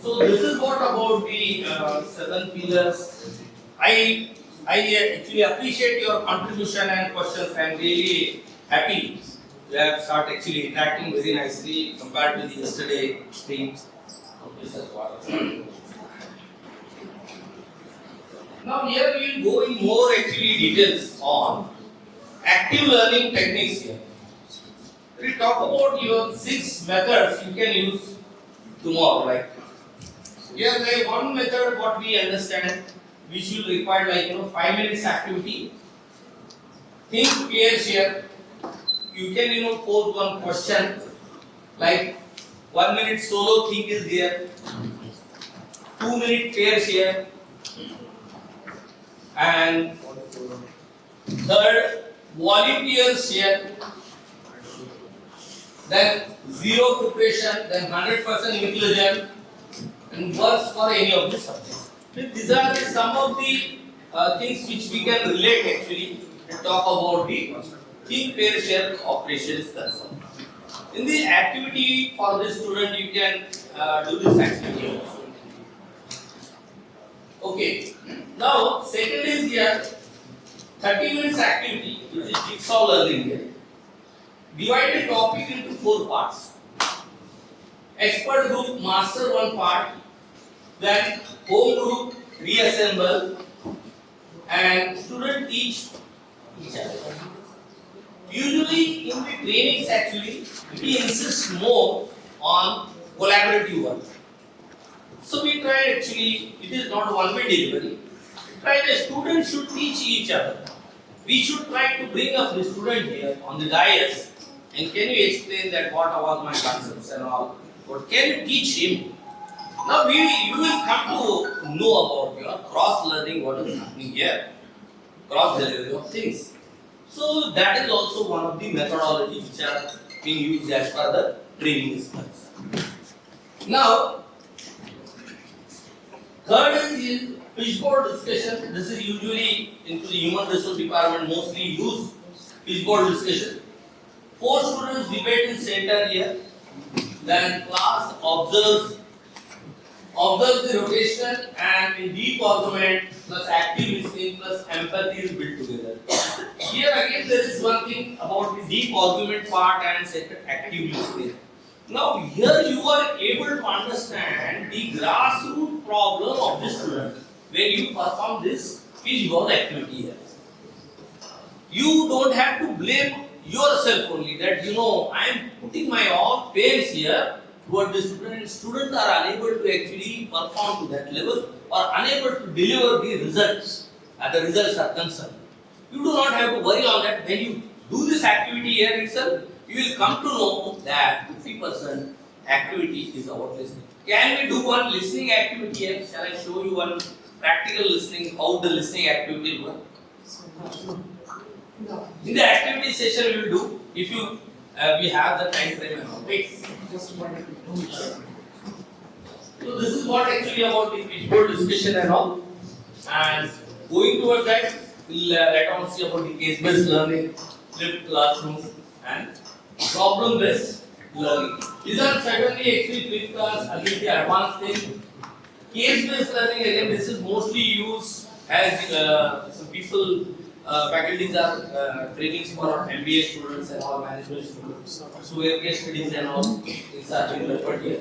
So this is what about the 7 pillars. I actually appreciate your contribution and questions. I am really happy we have started actually interacting very nicely compared to the yesterday things. Now here we will go in more actually details on active learning techniques here. We talk about your 6 methods you can use tomorrow. Like here there is one method what we understand which will require like 5 minutes activity. Think, pair, share. You can pose one question like 1 minute solo think is there, 2 minute pair share, and third volunteer share, then zero preparation, then 100% inclusion, and works for any of the subjects. These are some of the things which we can relate actually and talk about the think, pair, share operations concern. In the activity for the student, you can do this activity. Okay. Now, second is here 30 minutes activity, which is jigsaw learning here. Divide the topic into 4 parts. Expert group master one part, then home group reassemble, and student teach each other. Usually in the trainings actually we insist more on collaborative work. So we try actually, it is not one-way delivery. We try the students should teach each other. We should try to bring up the student here on the dais and can you explain that what was my concepts and all. What can you teach him? Now you will come to know about your cross learning what is happening here. Cross delivery of things. So that is also one of the methodologies which are being used as per the training skills. Now, third is fishbowl discussion. This is usually into the human resource department mostly used fishbowl discussion. 4 students debate in center here. Then class observes the rotation and in deep argument plus active listening plus empathy is built together. Here again there is one thing about the deep argument part and second active listening. Now here you are able to understand the grassroots problem of the student when you perform this fishbowl activity here. You don't have to blame yourself only that I am putting my all pains here toward the student. Students are unable to actually perform to that level or unable to deliver the results as the results are concerned. You do not have to worry on that. When you do this activity here itself, you will come to know that 50% activity is about listening. Can we do one listening activity here? Shall I show you one practical listening, how the listening activity will work? In the activity session we will do, if you we have the time frame and all. Wait. Just 1 to 2 minutes. So this is what actually about the fishbowl discussion and all. And going towards that, we'll later on see about the case-based learning, flipped classroom, and problem-based learning. These are certainly actually flipped class, again the advanced thing. Case-based learning, again this is mostly used as some people, faculties are trainings for MBA students and all management students. So case studies and all things are being referred here.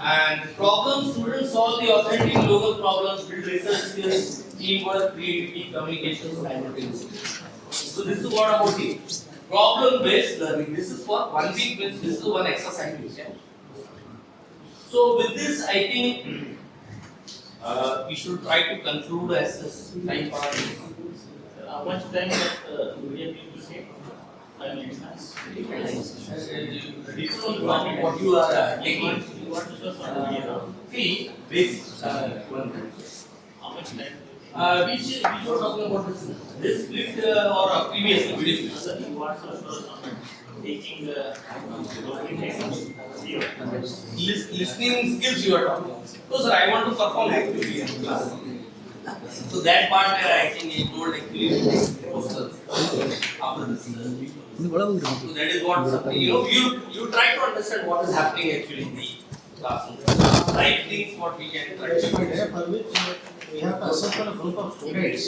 And problem students solve the authentic local problems, build research skills, teamwork, creativity, communication, simultaneously. So this is what about it. problem based learning. This is for 1 week, this is one exercise you can. So with this, I think we should try to conclude as this time passes. How much time that we have to take? 5 minutes. Depends on what you are taking. See, basic. How much time? Which you are talking about this split or previous video? Teaching Listening skills you are talking about. So sir, I want to perform activity in class. So that part I think I told actually after this. So that is what something you try to understand what is happening actually in the classroom. Right things what we can try to For which we have to assemble a group of students.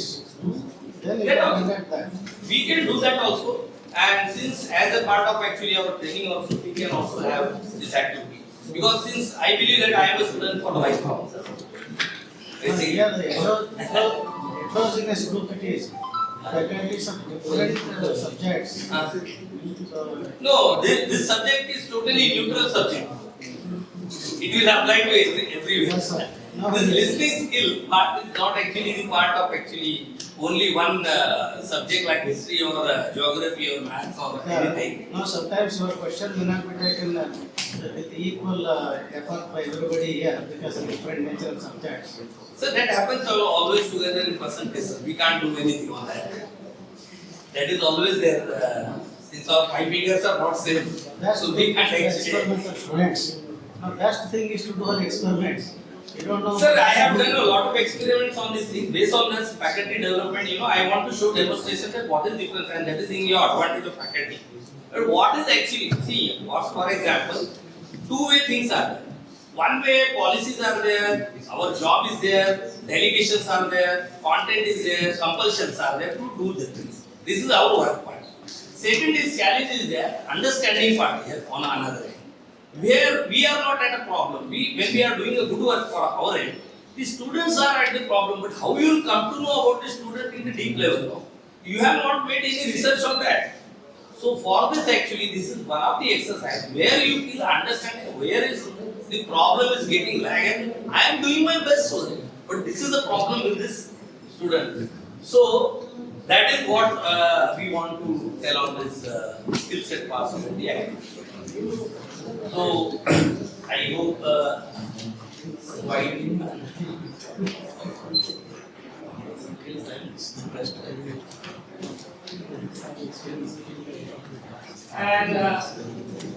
Then we Get can out. conduct that. We can do that also. And since as a part of actually our training also, we can also have this activity. Because since I believe that I am a student for life now. Yeah, the heterogeneous group it is. Faculties of different subjects. So, No, this subject is totally neutral subject. It will apply to everywhere. yes, sir. No, This listening skill part is not actually the part of actually only one subject like history or geography or maths or anything. No, sometimes your question will not be taken with equal effort by everybody here because of different nature of subjects. So that happens always together in percentage. We can't do anything on that. That is always there. Since our 5 fingers are not same, That's so we can't the actually. experimental students. Now, best thing is to do an experiment. You don't know. Sir, I have done a lot of experiments on this thing. Based on this faculty development, I want to show demonstration that what is difference, and that is in your advantage of faculty. But what is actually, see, for example, two-way things are there. One way policies are there, our job is there, delegations are there, content is there, compulsions are there to do the things. This is our work part. Second is challenge is there, understanding part here on another end. Where we are not at a problem. When we are doing a good work for our end, the students are at the problem. But how you will come to know about the student in the deep level? You have not made any research on that. So for this actually, this is one of the exercise where you feel understanding where is the problem is getting lag, and I am doing my best for it. But this is the problem with this student. So that is what we want to tell on this skill set part of the activity. So I hope and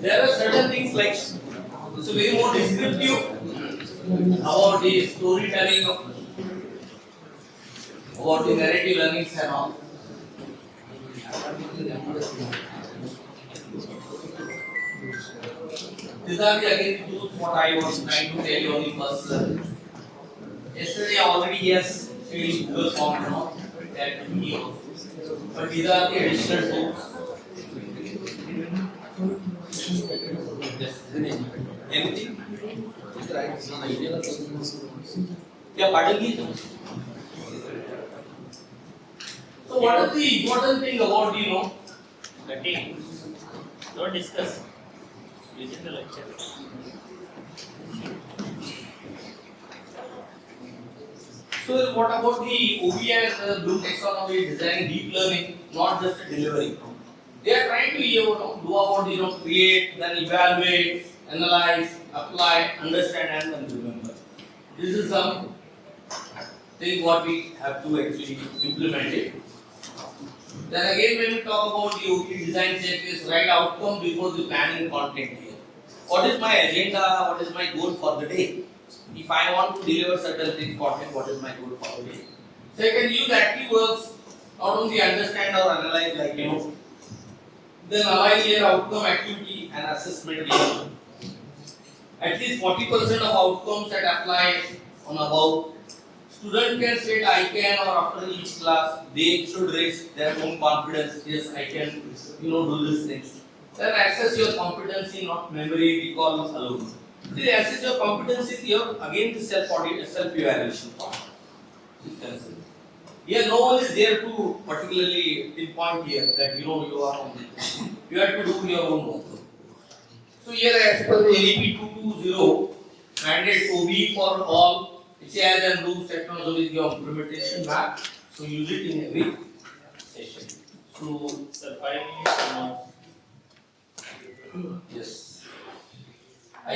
there are certain things like it's very more descriptive about the storytelling, about the narrative learnings and all. These are the again the tools what I was trying to tell you on the first learn. Yesterday already yes, in Google form now that he also. But these are the additional tools. Anything? Yeah, pardon me. So what is the important thing about the team. Don't discuss within the lecture. So what about the OBI and the Bloom taxonomy design deep learning, not just delivery? They are trying to do about create, then evaluate, analyze, apply, understand, and then remember. This is some thing what we have to actually implement it. Then again, when we talk about the OBI design checklist, write outcome before the planning content here. What is my agenda? What is my goal for the day? If I want to deliver certain things, what is my goal for the day? Second, use active verbs, not only understand or analyze like then align your outcome, activity and assessment here. At least 40% of outcomes that apply on above. Student can state I can, or after each class they should raise their own confidence. Yes, I can, do these things. Then assess your competency, not memory, recall alone. See, assess your competency here again the self-evaluation part. Here no one is there to particularly pinpoint here that you know you are on this. You have to do your own work. So here as per the NEP 220 mandate OB for all HEIs and rules technology is your implementation map. So use it in every session. So Sir, 5 minutes or not? yes, I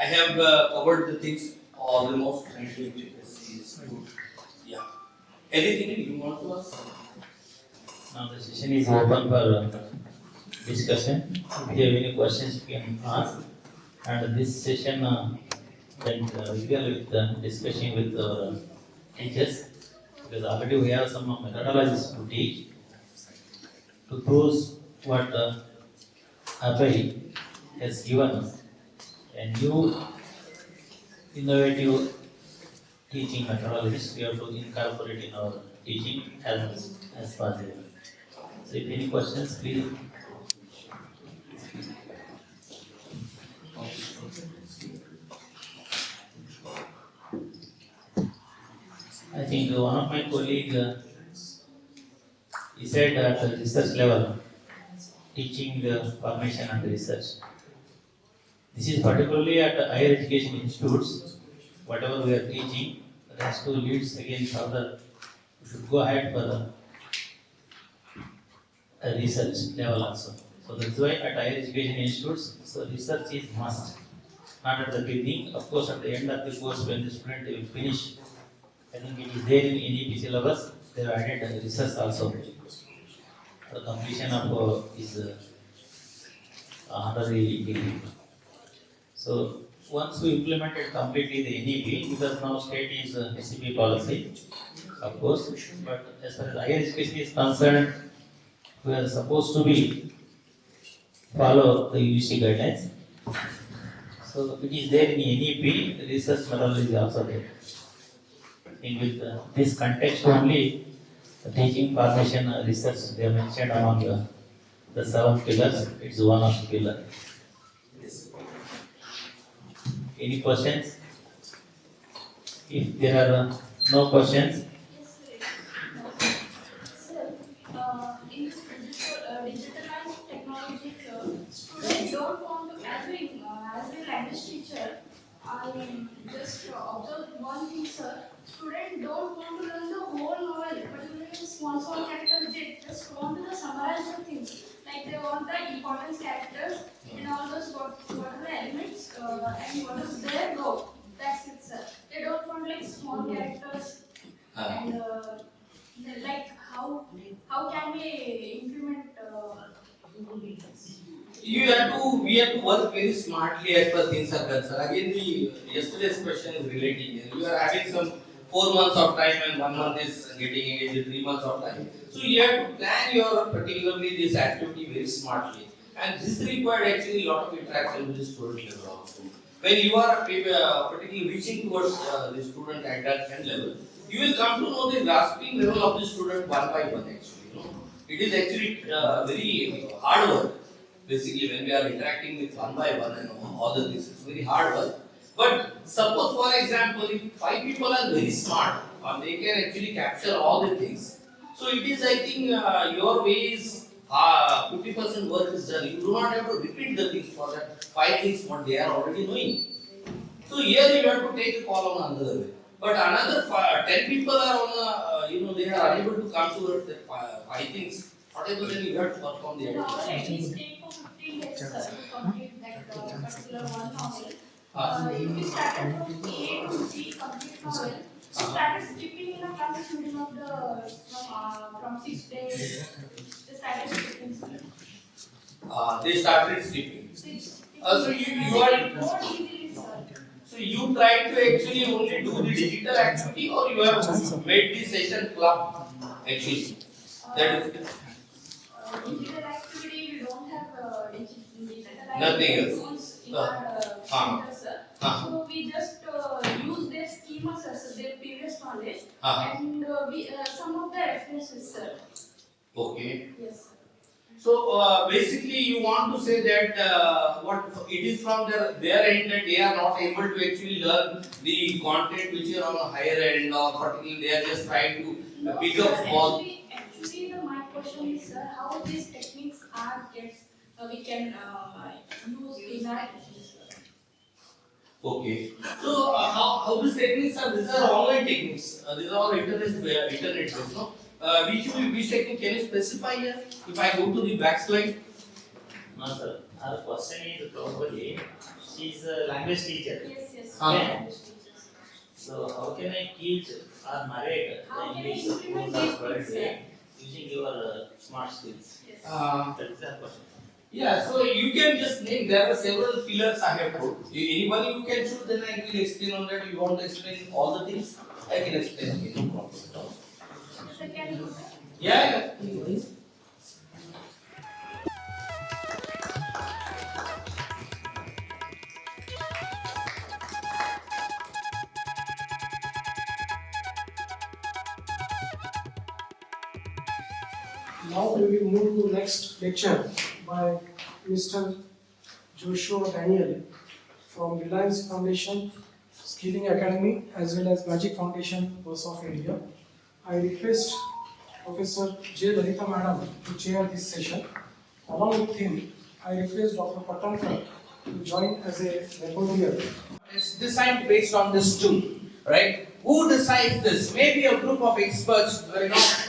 have covered the things almost. Yeah. Anything you want to ask? Now the session is open for discussion. If you have any questions, you can ask. And this session went well with discussion with our teachers, because already we have some methodologies to teach. To prove what Abhey has given us a new innovative teaching methodologies, we have to incorporate in our teaching as much as possible. So if any questions, please. I think one of my colleagues he said at the research level, teaching formation and research. This is particularly at higher education institutes. Whatever we are teaching, that has to lead again further. We should go ahead for a research level also. So that's why at higher education institutes, so research is must. Not at the beginning, of course, at the end of the course when the student will finish. I think it is there in NEP syllabus. They have added research also. The completion of his honorary degree. So once we implemented completely the NEP, because now state is SCP policy, of course, but as far as higher education is concerned, we are supposed to be follow the UC guidelines. So it is there in NEP, research methodology is also there. In with this context only, the teaching formation research they are mentioned among the 7 pillars. It's one of the pillars. Any questions? If there are no questions, Sir, in this digitalized technology, students don't want to, as a language teacher, I just observed one thing, sir. Students don't want to learn the whole novel, particularly small characters. They just want to summarize the things. Like they want the important characters and all those what are the elements and what is their role. That's it, sir. They don't want like small characters and like how can we implement We have to work very smartly as per things are concerned. Again, the yesterday's question is relating here. You are having some 4 months of time and 1 month is getting engaged in 3 months of time. So you have to plan your particularly this activity very smartly. And this required actually a lot of interaction with the student level also. When you are particularly reaching towards the student at that 10 level, you will come to know the grasping level of the student one by one actually. You know, it is actually very hard work. Basically, when we are interacting with one by one and all the things, it's very hard work. But suppose, for example, if 5 people are very smart, or they can actually capture all the things. So it is, I think, your way is 50% work is done. You do not have to repeat the things for that 5 things what they are already knowing. So here you have to take a call on another way. But another 10 people are on they are unable to come towards that 5 things. Whatever then you have to perform the novel at activity. least take for 15 days, sir, to complete that particular one novel. If we started from A to Z complete novel, we started skipping in a class middle of the from 6 days. They started skipping. They started sleeping. So you are more easily, sir. so you try to actually only do the digital activity, or you have made the session club actually. That is Digital activity, we don't have digital Nothing activity else. tools in our center, sir. So we just use their schemas as their previous knowledge and we some of the references, sir. okay. Yes, sir. So basically, you want to say that what it is from their end that they are not able to actually learn the content which is on a higher end, or particularly they are just trying to pick up small. My question is, sir, how these techniques are we can use in our Okay. So how these techniques are? These are online techniques. These are all internet based, no? Which technique can you specify here? If I go to the back slide. No, sir. Our question is probably she is a language teacher. Yes. Ah. So how can I teach or narrate How the can I English implement rules these of word things, using your smart skills? Yes. That is the question. Yeah, so you can just name, there are several pillars I have put. Anybody you can choose, then I will explain on that. You want to explain all the things, I can explain, okay, no problem at all. So can you do that? Yeah. Now we will move to next lecture by Mr. Joshua Daniel from Reliance Foundation, Skilling Academy, as well as Magic Foundation, Rusa of India. I request Professor J. Lalita Madam to chair this session. Along with him, I request Dr. Patankar to join as a lecturer. It's designed based on this tool, right? Who decides this? Maybe a group of experts,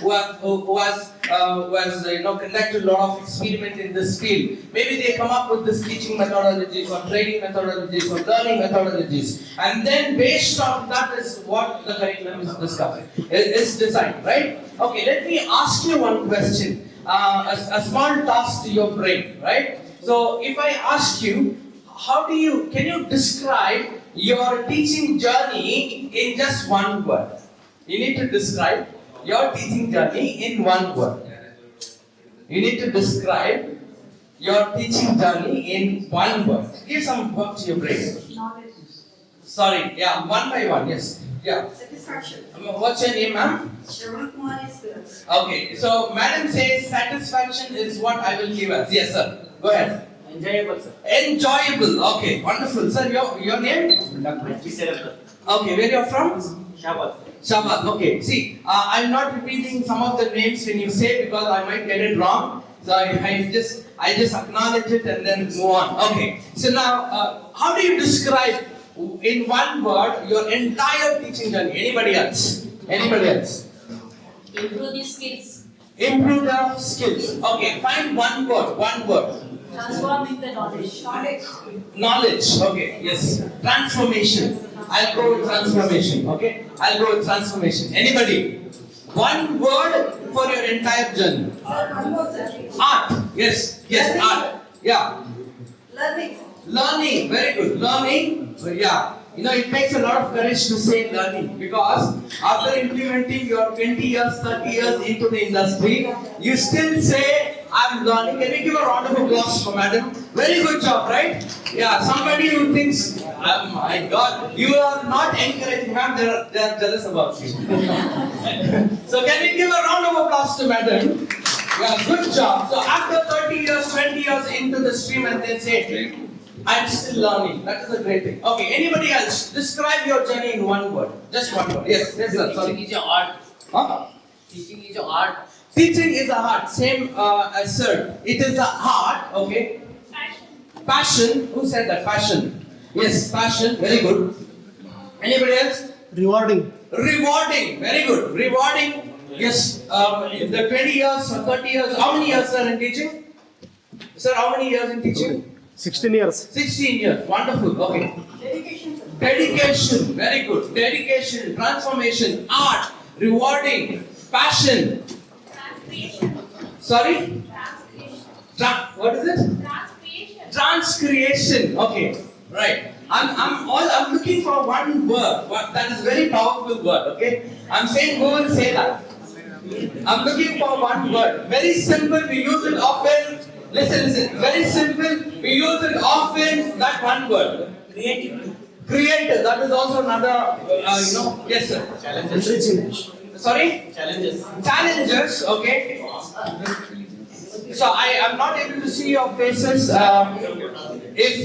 who has conducted a lot of experiment in this field. Maybe they come up with this teaching methodologies or training methodologies or learning methodologies, and then based on that is what the curriculum is discovered. It's designed, right? Okay, let me ask you one question. A small task to your brain, right? So if I ask you, can you describe your teaching journey in just one word? You need to describe your teaching journey in one word. You need to describe your teaching journey in one word. Give some work to your brain. Knowledge. Sorry, yeah, one by one, yes. Yeah. Satisfaction. What's your name, ma'am? Shravan Kumar is Okay, so madam says satisfaction is what I will give us. Yes, sir. Go ahead. Enjoyable, sir. Enjoyable. Okay, wonderful. Sir, your name? Abhey Sirdeshpande. Okay, where you're from? Shabbat. Shabbat. Okay. See, I'm not repeating some of the names when you say because I might get it wrong. So I just acknowledge it and then move on. Okay. So now, how do you describe in one word your entire teaching journey? Anybody else? Anybody else? Improve the skills. Improve the skills. Okay. Find one word. One word. Transforming the knowledge. Knowledge. Okay. Yes. Transformation. I'll go with transformation. Okay. I'll go with transformation. Anybody? One word for your entire journey. Art. Yes. Yes. Art. Yeah. Learning. Very good. Learning. Yeah. It takes a lot of courage to say learning, because after implementing your 20 years, 30 years into the industry, you still say, I'm learning. Can we give a round of applause for madam? Very good job, right? Yeah, somebody who thinks, oh my God, you are not encouraging, ma'am, they are jealous about you. So can we give a round of applause to madam? Yeah, good job. So after 30 years, 20 years into the stream, and they say, I'm still learning. That is a great thing. Okay, anybody else? Describe your journey in one word. Just one word. Yes, sir. Sorry. Teaching is an art. Huh? Teaching is an art. Teaching is a art. Same as sir. It is a art. Okay. Passion. Who said that? Passion. Yes, passion. Very good. Anybody else? Rewarding. Rewarding. Very good. Rewarding. Yes. The 20 years or 30 years. How many years, sir, in teaching? Sir, how many years in teaching? 16 years. 16 years. Wonderful. Okay. Dedication. Very good. Dedication. Transformation. Art. Rewarding. Passion. Transcreation. Sorry? Transcreation. What is it? Transcreation. Transcreation. Okay. Right. I'm looking for one word. That is very powerful word. Okay. I'm saying go and say that. I'm looking for one word. Very simple. We use it often. Listen. Very simple. We use it often. That one word. Creative. Creative. That is also another. Yes, sir. Challenges. Sorry. Challenges. Challenges. Okay. So I am not able to see your faces. If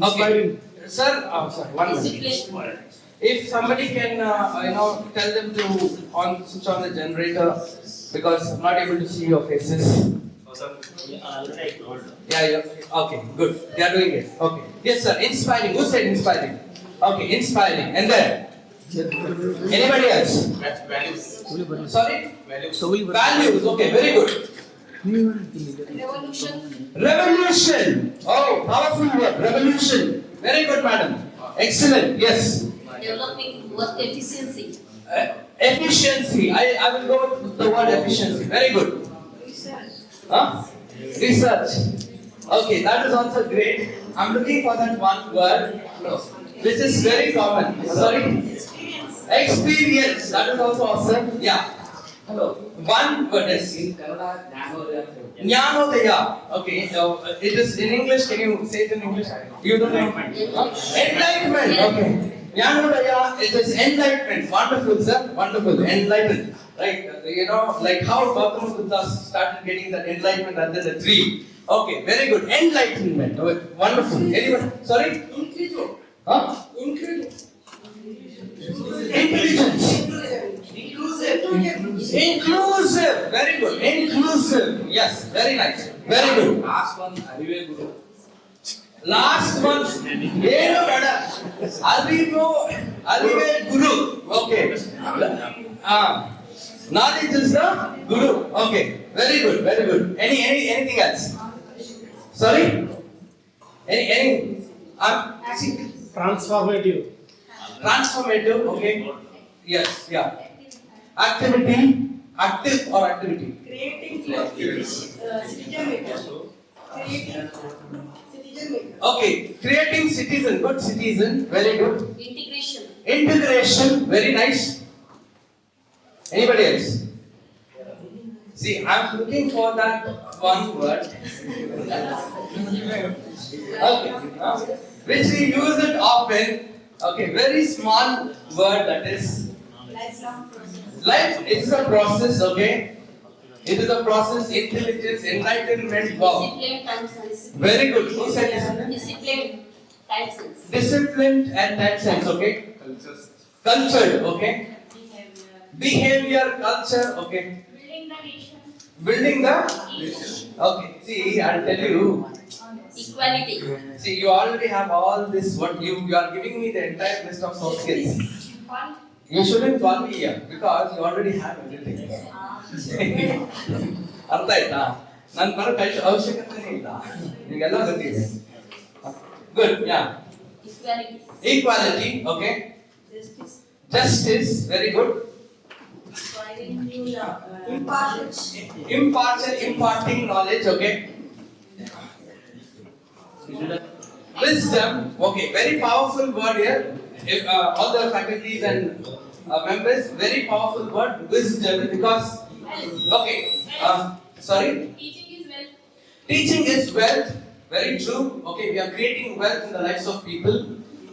okay, sir, sir, one minute. If somebody can, tell them to switch on the generator because I'm not able to see your faces. Yeah. Okay, good. They are doing it. Okay. Yes, sir. Inspiring. Who said inspiring? Okay, inspiring. And then anybody else? Values. Sorry? Values. Okay, very good. Revolution. Oh, powerful word. Revolution. Very good, madam. Excellent. Yes. Developing work efficiency. Efficiency. I will go with the word efficiency. Very good. Research. Huh? Research. Okay, that is also great. I'm looking for that one word, which is very common. Sorry? Experience. That is also awesome. Yeah. Hello. One word is In Kannada, Jnanodaya. Okay, so it is in English. Can you say it in English? You don't know? Enlightenment. Okay. Jnanodaya, it is enlightenment. Wonderful, sir. Wonderful. Enlightenment. Right? Like how Gautama Buddha started getting that enlightenment under the tree. Okay, very good. Enlightenment. Wonderful. Anyone? Sorry? Huh? Intelligence. Inclusive. Very good. Inclusive. Yes, very nice. Very good. last one, Arive Guru. Last one. Arive Guru. Okay. Knowledge is the Guru. Okay. Very good. Very good. Anything else? Sorry? Any? Transformative. Transformative. Okay. Yes. Yeah. Activity. Active or activity? Creating citizen maker. Creating citizen maker. Okay. Creating citizen. Good citizen. Very good. Integration. Integration. Very nice. Anybody else? See, I'm looking for that one word. Okay. Which we use it often. Okay. Very small word that is. Lifelong process. Life is a process. Okay. It is a process. Intelligence, enlightenment. Wow. Discipline, time sense. Very good. Who said discipline? Discipline, time sense. Disciplined and time sense. Okay. Culture. Okay. Behavior, culture. Okay. Building the nation. Building the. Okay. See, I'll tell you. Equality. See, you already have all this. What you are giving me the entire list of soft skills. Fun. You shouldn't call me here because you already have everything. ಅರ್ಥ ಆಯ್ತಾ ನಾನು ಬರೋ ಅವಶ್ಯಕತೆನೇ ಇಲ್ಲ ನಿಮಗೆಲ್ಲ ಗೊತ್ತಿದೆ good yeah Equality. Equality okay justice very good imparting knowledge okay wisdom okay very powerful word here if, all the faculties and members very powerful word wisdom because okay sorry teaching is wealth very true okay we are creating wealth in the lives of people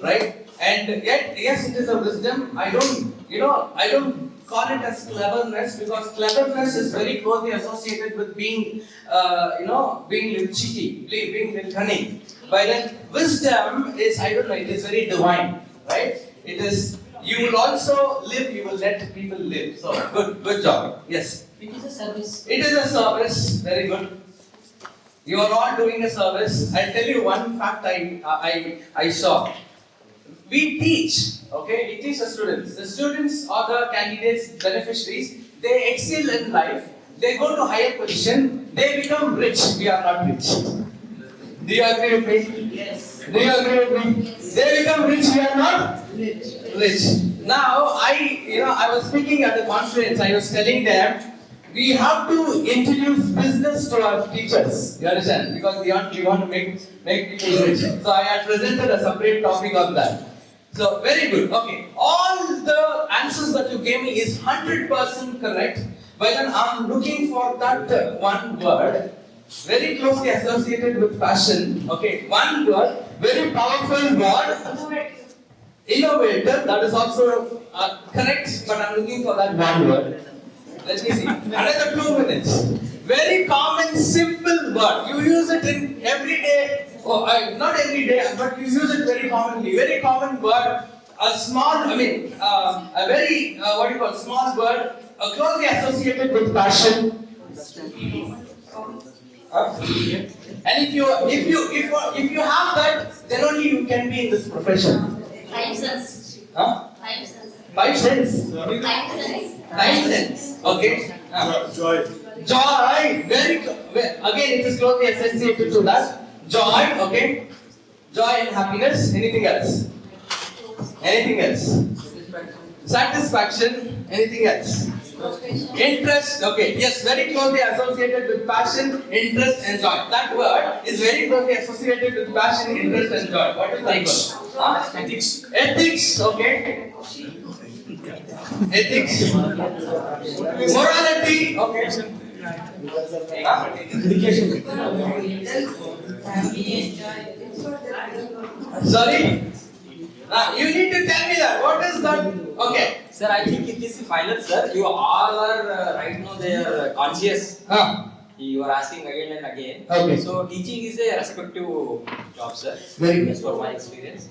right and yet yes it is a wisdom I don't call it as cleverness because cleverness is very closely associated with being being little cheeky being little cunning but then wisdom is I don't know it is very divine right it is you will also live you will let people live so good job yes It is a service. it is a service very good you are all doing a service I'll tell you one fact I saw we teach okay we teach the students are the candidates beneficiaries they excel in life they go to higher position they become rich we are not rich do you agree with me Yes. do you agree with me they become rich we are not rich now I was speaking at the conference I was telling them we have to introduce business to our teachers you understand because we want to make people rich so I had presented a separate topic on that so very good okay all the answers that you gave me is 100% correct but then I'm looking for that one word very closely associated with passion okay one word very powerful word innovator that is also correct but I'm looking for that one word Let me see. Another 2 minutes. Very common, simple word. You use it in every day. Oh, not every day, but you use it very commonly. Very common word. A small, a very, what do you call, small word, closely associated with passion. And if you have that, then only you can be in this profession. 5 cents. Huh? 5 cents. 5 cents. 5 cents. 9 cents. Okay. Joy. Joy. Again, it is closely associated to that. Joy. Okay. Joy and happiness. Anything else? Anything else? Satisfaction. Anything else? Interest. Okay. Yes, very closely associated with passion, interest, and joy. That word is very closely associated with passion, interest, and joy. What is that word? Ethics. Ethics. Okay. Ethics. Morality. Okay. Sorry? You need to tell me that. What is that? Okay. Sir, I think it is the final, sir. You all are right now they are conscious. You are asking again and again. Okay. So teaching is a respective job, sir. Very good. As for my experience.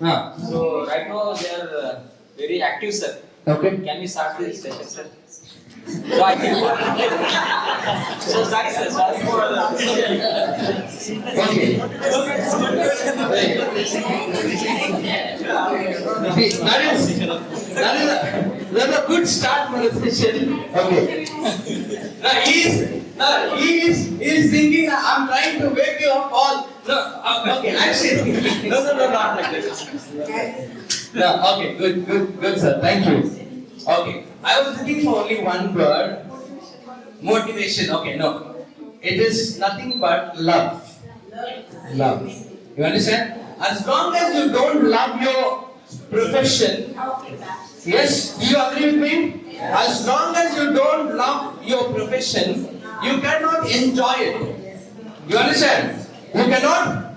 So right now they are very active, sir. Okay. Can we start this session, sir? So I think. So sorry, sir. Sorry for Okay. See, that is a good start for the session. Okay. Now he is thinking I'm trying to wake you up all. No, okay. Actually, no, not like this. No, okay, good, sir. Thank you. Okay, I was looking for only one word. Motivation. Okay, no. It is nothing but love. Love. You understand? As long as you don't love your profession, yes, do you agree with me? As long as you don't love your profession, you cannot enjoy it. You understand? You cannot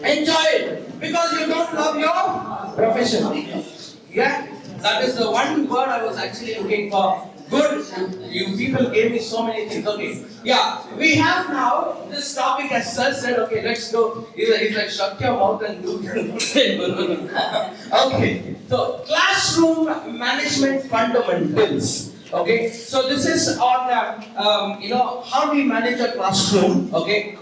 enjoy it because you don't love your profession. Yeah? That is the one word I was actually looking for. Good. You people gave me so many things. Okay. Yeah. We have now this topic as such said, okay, let's go. He's like, shut your mouth and do. Okay. So, classroom management fundamentals. Okay. So, this is on, how we manage a classroom. Okay.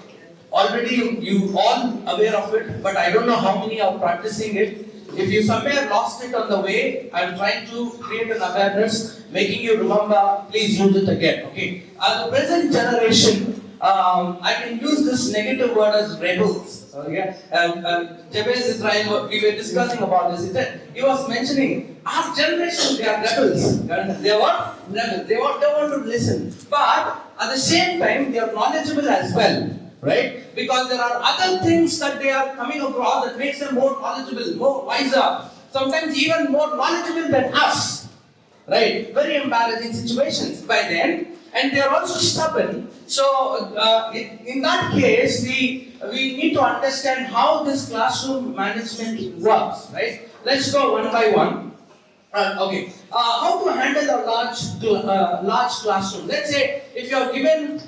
Already you all aware of it, but I don't know how many are practicing it. If you somewhere lost it on the way, I'm trying to create an awareness, making you remember, please use it again, okay? The present generation, I can use this negative word as rebels, okay? Jabez Israel, we were discussing about this, he was mentioning, our generation, they are rebels. They are what? Rebels. They want to listen. But at the same time, they are knowledgeable as well. Right? Because there are other things that they are coming across that makes them more knowledgeable, more wiser, sometimes even more knowledgeable than us. Right? Very embarrassing situations by then, and they are also stubborn. So, in that case, we need to understand how this classroom management works. Right? Let's go one by one. Okay. How to handle a large classroom? Let's say if you are given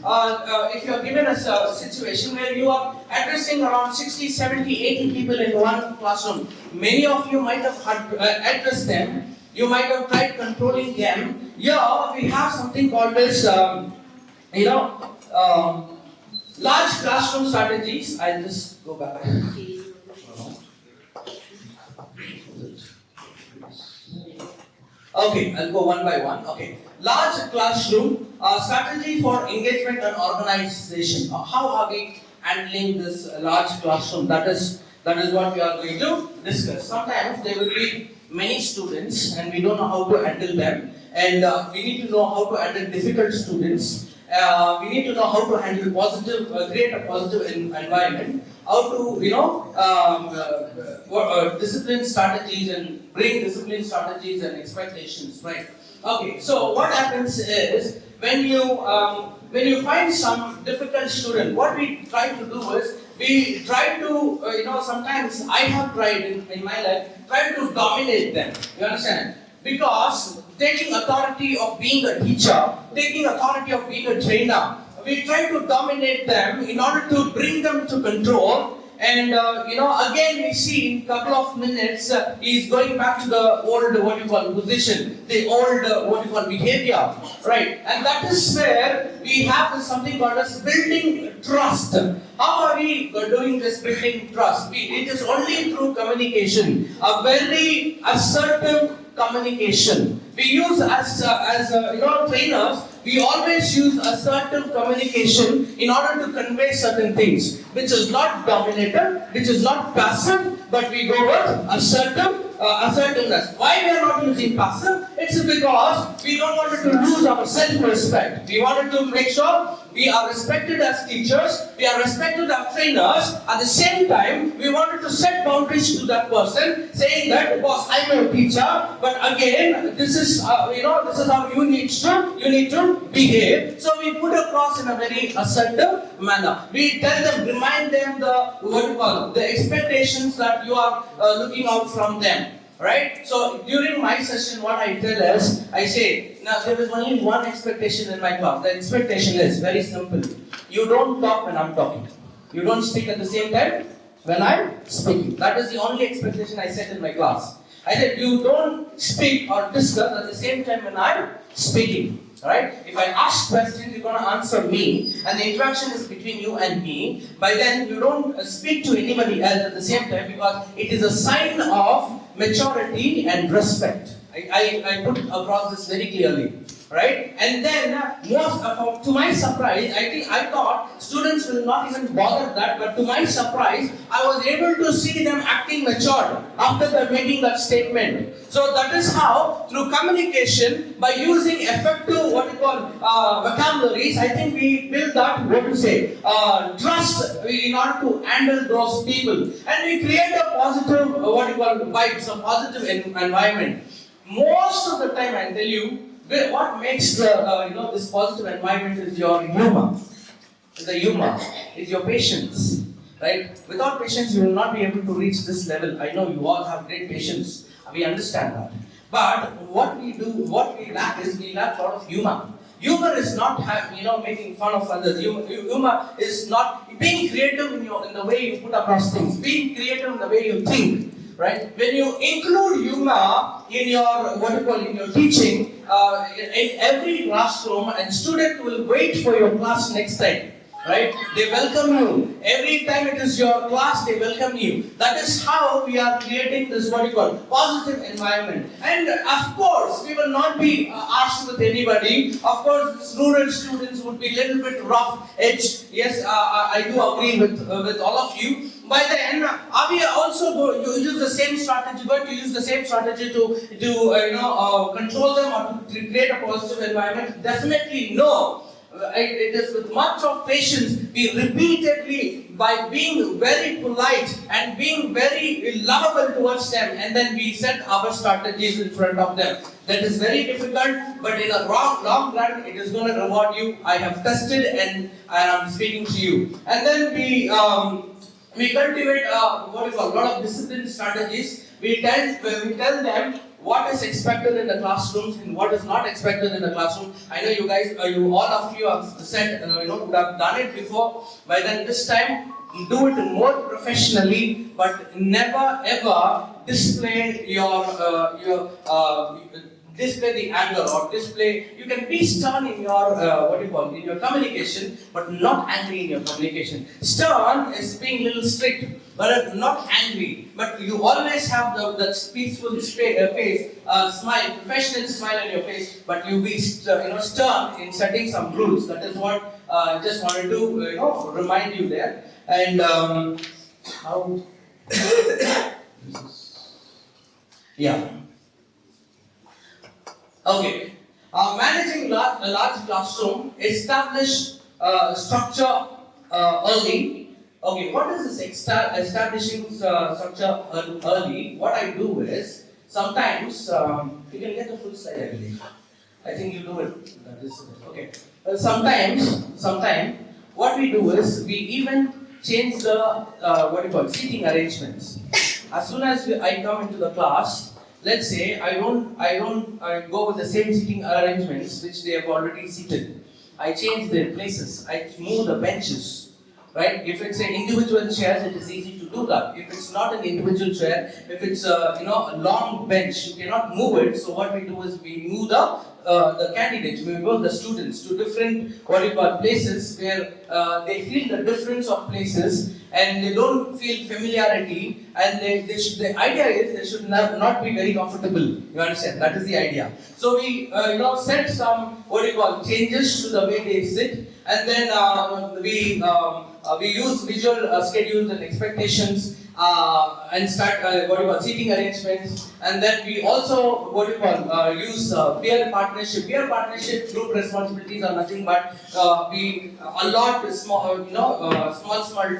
a situation where you are addressing around 60, 70, 80 people in one classroom. Many of you might have addressed them. You might have tried controlling them. Here we have something called as large classroom strategies. I'll just go back. Okay, I'll go one by one. Okay, large classroom strategy for engagement and organization. How are we handling this large classroom? That is what we are going to discuss. Sometimes there will be many students, and we don't know how to handle them. And we need to know how to handle difficult students. We need to know how to handle create a positive environment. How to, discipline strategies and bring discipline strategies and expectations, right? Okay, so what happens is when you find some difficult student, what we try to do is we try to, sometimes I have tried in my life, try to dominate them. You understand? Because taking authority of being a teacher, taking authority of being a trainer. We try to dominate them in order to bring them to control. And again we see in couple of minutes he's going back to the old position, the old behavior, right? And that is where we have something called as building trust. How are we doing this building trust? It is only through communication, a very assertive communication. We use as trainers. We always use assertive communication in order to convey certain things, which is not dominated, which is not passive, but we go with assertiveness. Why we are not using passive? It's because we don't want to lose our self-respect. We wanted to make sure we are respected as teachers, we are respected as trainers. At the same time, we wanted to set boundaries to that person, saying that, boss, I'm a teacher, but again, this is how you need to behave. So we put across in a very assertive manner. We tell them, remind them the expectations that you are looking out from them. Right? So during my session, what I tell is, I say, now there is only one expectation in my class. The expectation is very simple. You don't talk when I'm talking. You don't speak at the same time when I'm speaking. That is the only expectation I set in my class. I said, you don't speak or discuss at the same time when I'm speaking. Right? If I ask questions, you're going to answer me, and the interaction is between you and me. By then, you don't speak to anybody else at the same time, because it is a sign of maturity and respect. I put across this very clearly. Right? And then, to my surprise, I thought students will not even bother that, but to my surprise, I was able to see them acting matured after making that statement. So that is how, through communication, by using effective vocabularies, I think we build that, trust in order to handle those people. And we create a positive, vibes, a positive environment. Most of the time, I tell you, what makes this positive environment is your humor. It's your patience, right? Without patience, you will not be able to reach this level. I know you all have great patience. We understand that. But what we lack is we lack a lot of humor. Humor is not making fun of others. Humor is not being creative in the way you put across things. Being creative in the way you think. Right? When you include humor in your teaching, in every classroom, and student will wait for your class next time. Right? They welcome you. Every time it is your class, they welcome you. That is how we are creating this positive environment. And of course, we will not be harsh with anybody. Of course, rural students would be a little bit rough edged. Yes, I do agree with all of you. By then, are we also going to use the same strategy? Going to use the same strategy to control them or to create a positive environment? Definitely no. It is with much of patience, we repeatedly, by being very polite and being very lovable towards them, and then we set our strategies in front of them. That is very difficult, but in the long run, it is going to reward you. I have tested and I am speaking to you. And then we cultivate a lot of discipline strategies. We tell them what is expected in the classrooms and what is not expected in the classroom. I know you guys, all of you have said, would have done it before. By then, this time, do it more professionally, but never ever display display the anger or display. You can be stern in your in your communication, but not angry in your communication. Stern is being a little strict, but not angry. But you always have that peaceful face, smile, professional smile on your face. But you be stern in setting some rules. That is what I just wanted to remind you there. And how? Yeah. Okay. Managing a large classroom, establish structure early. Okay, what is this establishing structure early? What I do is, sometimes, you can get the full slide, I believe. I think you do it. That is okay. Sometimes, what we do is, we even change the seating arrangements. As soon as I come into the class, let's say I go with the same seating arrangements which they have already seated. I change their places. I move the benches. Right? If it's an individual chair, it is easy to do that. If it's not an individual chair, if it's a long bench, you cannot move it. So what we do is we move the candidates, we move the students to different places where they feel the difference of places and they don't feel familiarity, and the idea is they should not be very comfortable. You understand? That is the idea. So we set some changes to the way they sit, and then we use visual schedules and expectations and start seating arrangements, and then we also use peer partnership. Peer partnership group responsibilities are nothing but we allot small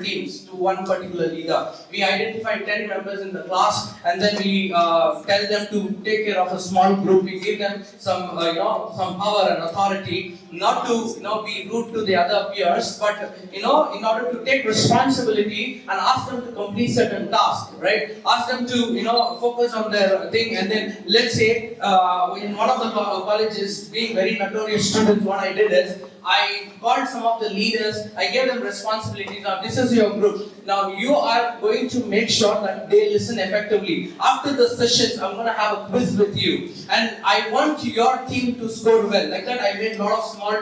teams to one particular leader. We identify 10 members in the class, and then we tell them to take care of a small group. We give them some power and authority, not to be rude to the other peers, but in order to take responsibility and ask them to complete certain tasks, right? Ask them to focus on their thing, and then let's say in one of the colleges, being very notorious students, what I did is I called some of the leaders, I gave them responsibilities. Now this is your group. Now you are going to make sure that they listen effectively. After the sessions, I'm going to have a quiz with you, and I want your team to score well. Like that, I made a lot of small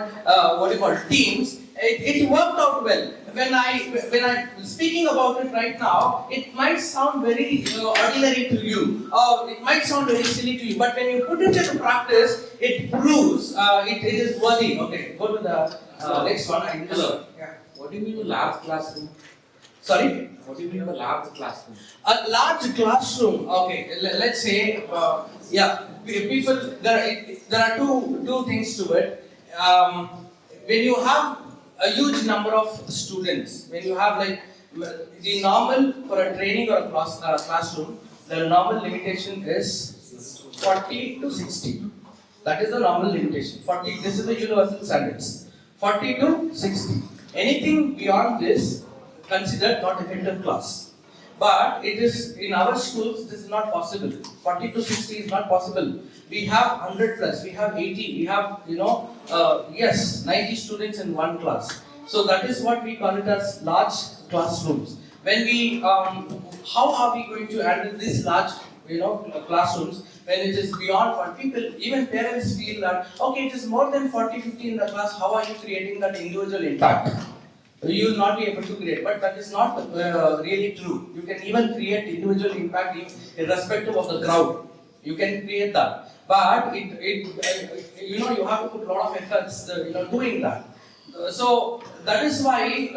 teams. It worked out well. When I'm speaking about it right now, it might sound very ordinary to you, or it might sound very silly to you. But when you put it into practice, it proves it is worthy. Okay, go to the next one. Hello. Yeah. What do you mean by large classroom? Sorry? What do you mean by large classroom? A large classroom. Okay, let's say people. There are two things to it. When you have a huge number of students, when you have like the normal for a training or a classroom, the normal limitation is 40 to 60. That is the normal limitation. 40. This is the universal standards. 40 to 60. Anything beyond this considered not effective class. But it is in our schools. This is not possible. 40 to 60 is not possible. We have 100 plus. We have 80. We have 90 students in one class. So that is what we call it as large classrooms. When we how are we going to handle these large classrooms when it is beyond 40 people? Even parents feel that okay, it is more than 40-50 in the class. How are you creating that individual impact? You will not be able to create, but that is not really true. You can even create individual impact irrespective of the crowd. You can create that, but you have to put a lot of efforts doing that. So that is why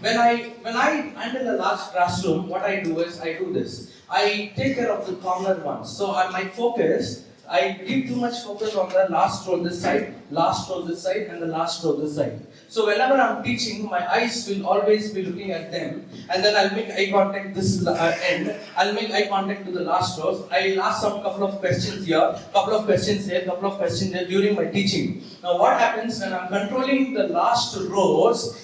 when I handle a large classroom, what I do is I do this. I take care of the corner ones. So my focus, I give too much focus on the last row this side, last row this side, and the last row this side. So whenever I'm teaching, my eyes will always be looking at them, and then I'll make eye contact this end. I'll make eye contact to the last rows. I'll ask some couple of questions here, couple of questions there, couple of questions there during my teaching. Now what happens when I'm controlling the last rows?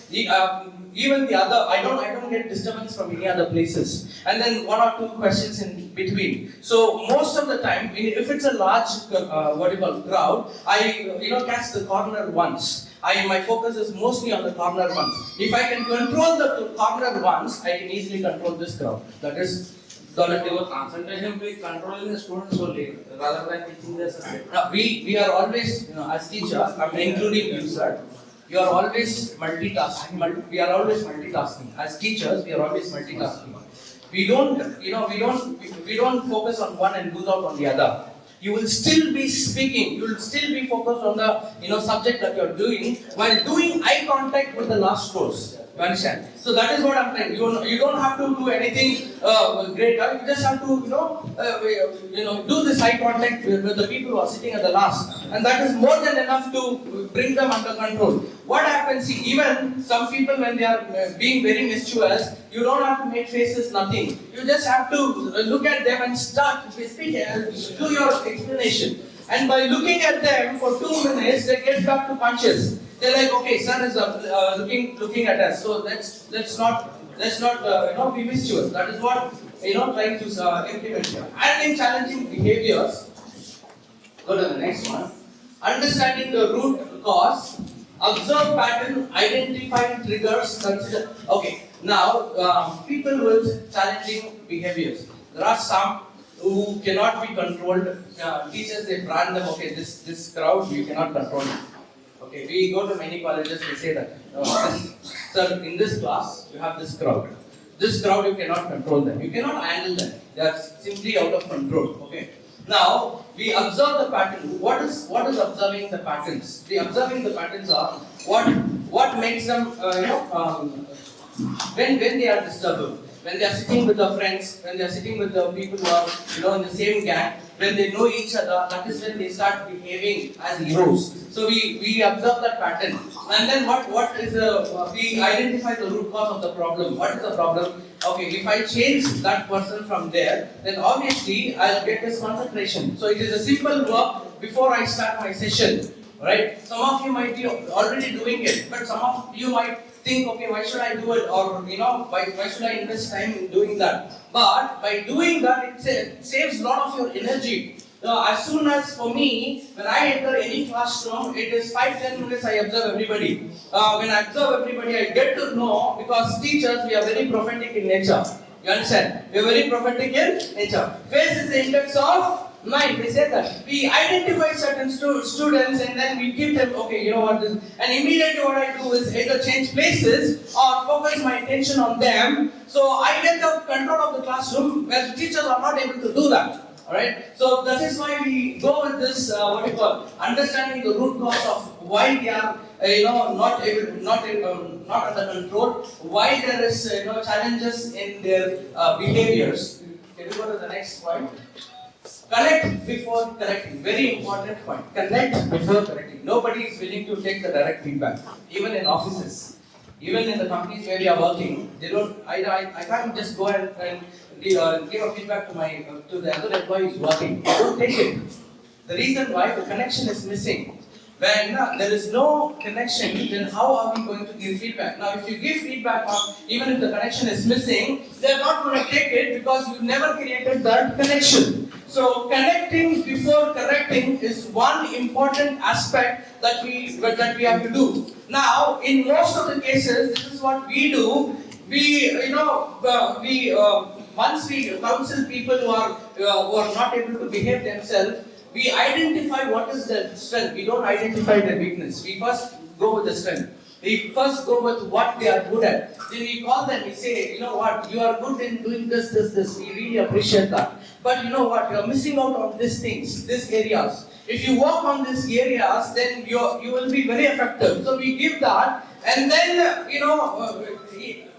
Even the other, I don't get disturbance from any other places, and then one or two questions in between. So most of the time, if it's a large crowd, I catch the corner ones. My focus is mostly on the corner ones. If I can control the corner ones, I can easily control this crowd. That is Your concentration will be controlling the students only rather than teaching the subject. We are always, as teachers, I'm including you, sir. You are always multitasking. We are always multitasking. As teachers, we are always multitasking. We don't focus on one and lose out on the other. You will still be speaking. You will still be focused on the subject that you are doing while doing eye contact with the last rows. You understand? So that is what I'm saying. You don't have to do anything great. You just have to do this eye contact with the people who are sitting at the last, and that is more than enough to bring them under control. What happens? Even some people, when they are being very mischievous, you don't have to make faces, nothing. You just have to look at them and start speaking. Do your explanation. And by looking at them for 2 minutes, they get back to conscious. They're like, okay, sun is looking at us, so let's not be mischievous. That is what trying to implement here. Handling challenging behaviors. Go to the next one. Understanding the root cause. Observe pattern, identify triggers, consider. Okay, now people with challenging behaviors. There are some who cannot be controlled. Teachers, they brand them. Okay, this crowd you cannot control it. Okay, we go to many colleges. We say that. Sir, in this class you have this crowd. This crowd you cannot control them. You cannot handle them. They are simply out of control. Okay. Now we observe the pattern. What is observing the patterns? The observing the patterns are what makes them when they are disturbed, when they are sitting with their friends, when they are sitting with the people who are in the same gang, when they know each other, that is when they start behaving as heroes. So we observe that pattern, and then what is we identify the root cause of the problem. What is the problem? Okay, if I change that person from there, then obviously I'll get this concentration. So it is a simple work before I start my session, right? Some of you might be already doing it, but some of you might think, okay, why should I do it, or why should I invest time in doing that? But by doing that, it saves a lot of your energy. As soon as for me, when I enter any classroom, it is 5-10 minutes I observe everybody. When I observe everybody, I get to know, because teachers, we are very prophetic in nature. You understand? We are very prophetic in nature. Face is the index of mind. They say that. We identify certain students and then we give them, okay, you know what, and immediately what I do is either change places or focus my attention on them. So I get the control of the classroom, where teachers are not able to do that. Alright, so that is why we go with this understanding the root cause of why they are not under control, why there is challenges in their behaviors. Can we go to the next point? Connect before correcting. Very important point. Connect before correcting. Nobody is willing to take the direct feedback, even in offices. Even in the companies where we are working, they don't. I can't just go and give a feedback to the other employee who's working. They don't take it. The reason why, the connection is missing. When there is no connection, then how are we going to give feedback? Now, if you give feedback on, even if the connection is missing, they are not going to take it because you never created that connection. So, connecting before correcting is one important aspect that we have to do. Now, in most of the cases, this is what we do. Once we counsel people who are not able to behave themselves, we identify what is their strength. We don't identify their weakness. We first go with the strength. We first go with what they are good at. Then we call them, we say, you know what, you are good in doing this. We really appreciate that. But you know what, you are missing out on these things, these areas. If you work on these areas, then you will be very effective. So we give that, and then,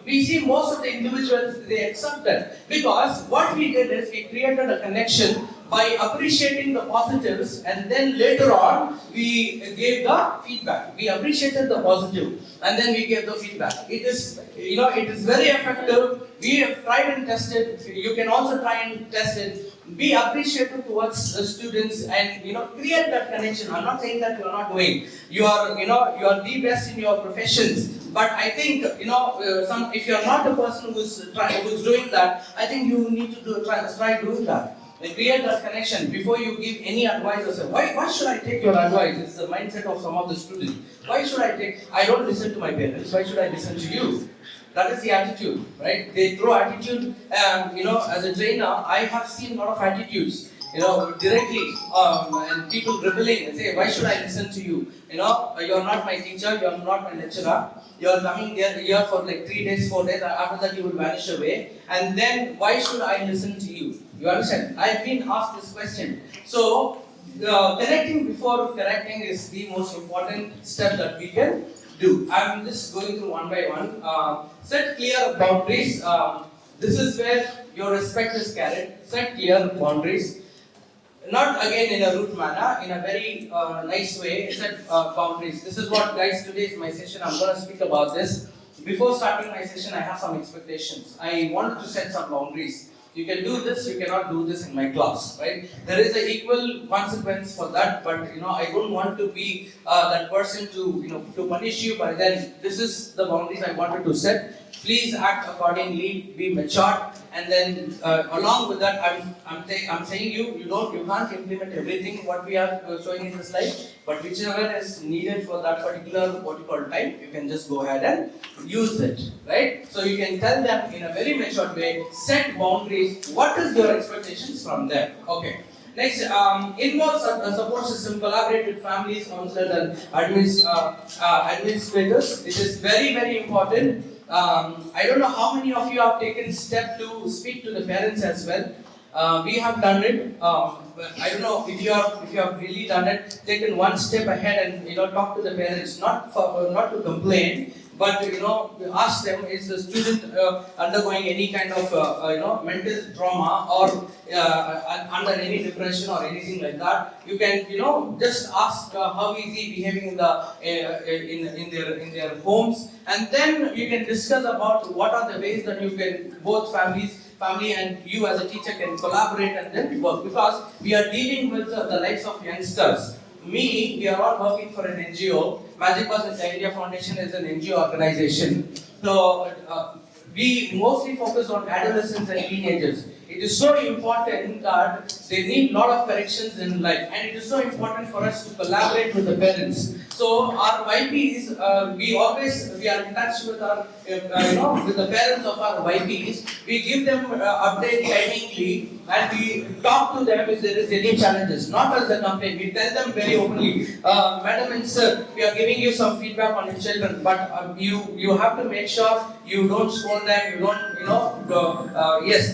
we see most of the individuals, they accept that. Because what we did is, we created a connection by appreciating the positives, and then later on, we gave the feedback. We appreciated the positive, and then we gave the feedback. It is very effective. We have tried and tested. You can also try and test it. Be appreciative towards the students, and create that connection. I'm not saying that you are not doing. You are the best in your professions. But I think if you are not the person who's doing that, I think you need to try doing that. Create that connection before you give any advice or say, why should I take your advice? It's the mindset of some of the students. Why should I don't listen to my parents. Why should I listen to you? That is the attitude, right? They throw attitude, as a trainer, I have seen a lot of attitudes, directly, and people rebelling and say, why should I listen to you? You're not my teacher, you're not my lecturer, you're coming here for like 3 days, 4 days, after that you will vanish away, and then why should I listen to you? You understand? I've been asked this question. So, connecting before correcting is the most important step that we can do. I'm just going through one by one. Set clear boundaries. This is where your respect is carried. Set clear boundaries. Not again in a rude manner, in a very nice way. Set boundaries. This is what, guys, today is my session. I'm going to speak about this. Before starting my session, I have some expectations. I wanted to set some boundaries. You can do this, you cannot do this in my class, right? There is an equal consequence for that, but I don't want to be that person to to punish you. But then this is the boundaries I wanted to set. Please act accordingly, be mature, and then along with that, I'm saying you can't implement everything what we are showing in the slide, but whichever is needed for that particular what you call time, you can just go ahead and use it, right? So you can tell them in a very matured way, set boundaries. What is your expectations from them? Okay. Next, involve a support system, collaborate with families, counselors, and administrators. It is very, very important. I don't know how many of you have taken step to speak to the parents as well. We have done it. I don't know if you have really done it, taken one step ahead and talk to the parents, not to complain, but ask them, is the student undergoing any kind of mental trauma or under any depression or anything like that. You can just ask how is he behaving in in their homes, and then you can discuss about what are the ways that you can both family and you as a teacher can collaborate and then work, because we are dealing with the lives of youngsters. We are all working for an NGO. Magic Bus and the India Foundation is an NGO organization. So we mostly focus on adolescents and teenagers. It is so important that they need a lot of corrections in life, and it is so important for us to collaborate with the parents. So our YPs, we are in touch with our with the parents of our YPs. We give them update timingly, and we talk to them if there is any challenges. Not as a complaint, we tell them very openly, Madam and Sir, we are giving you some feedback on your children, but you have to make sure you don't scold them, you don't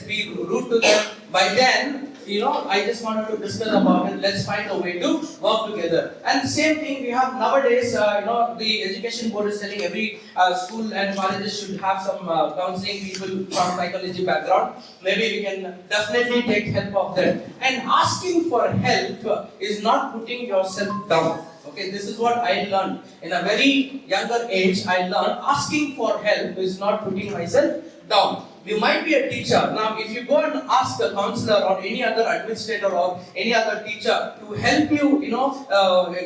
be rude to them. By then, I just wanted to discuss about it. Let's find a way to work together. And the same thing we have nowadays. The education board is telling every school and colleges should have some counseling people from psychology background. Maybe we can definitely take help of them. And asking for help is not putting yourself down. Okay, this is what I learned in a very younger age. I learned asking for help is not putting myself down. You might be a teacher. Now, if you go and ask a counselor or any other administrator or any other teacher to help you,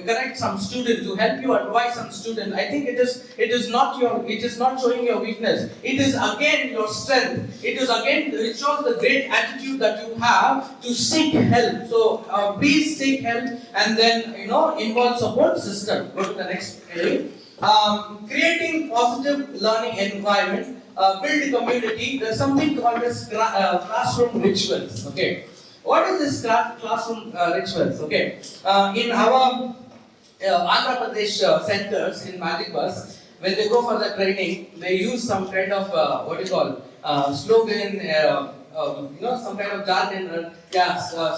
correct some student, to help you advise some student, I think it is not showing your weakness. It is again your strength. It shows the great attitude that you have to seek help. So please seek help, and then involve support system. Go to the next page. Creating positive learning environment. Build community. There's something called as classroom rituals. Okay, what is this classroom rituals? Okay, in our Andhra Pradesh centers in Magic Bus, when they go for the training, they use some kind of slogan, some kind of jargon.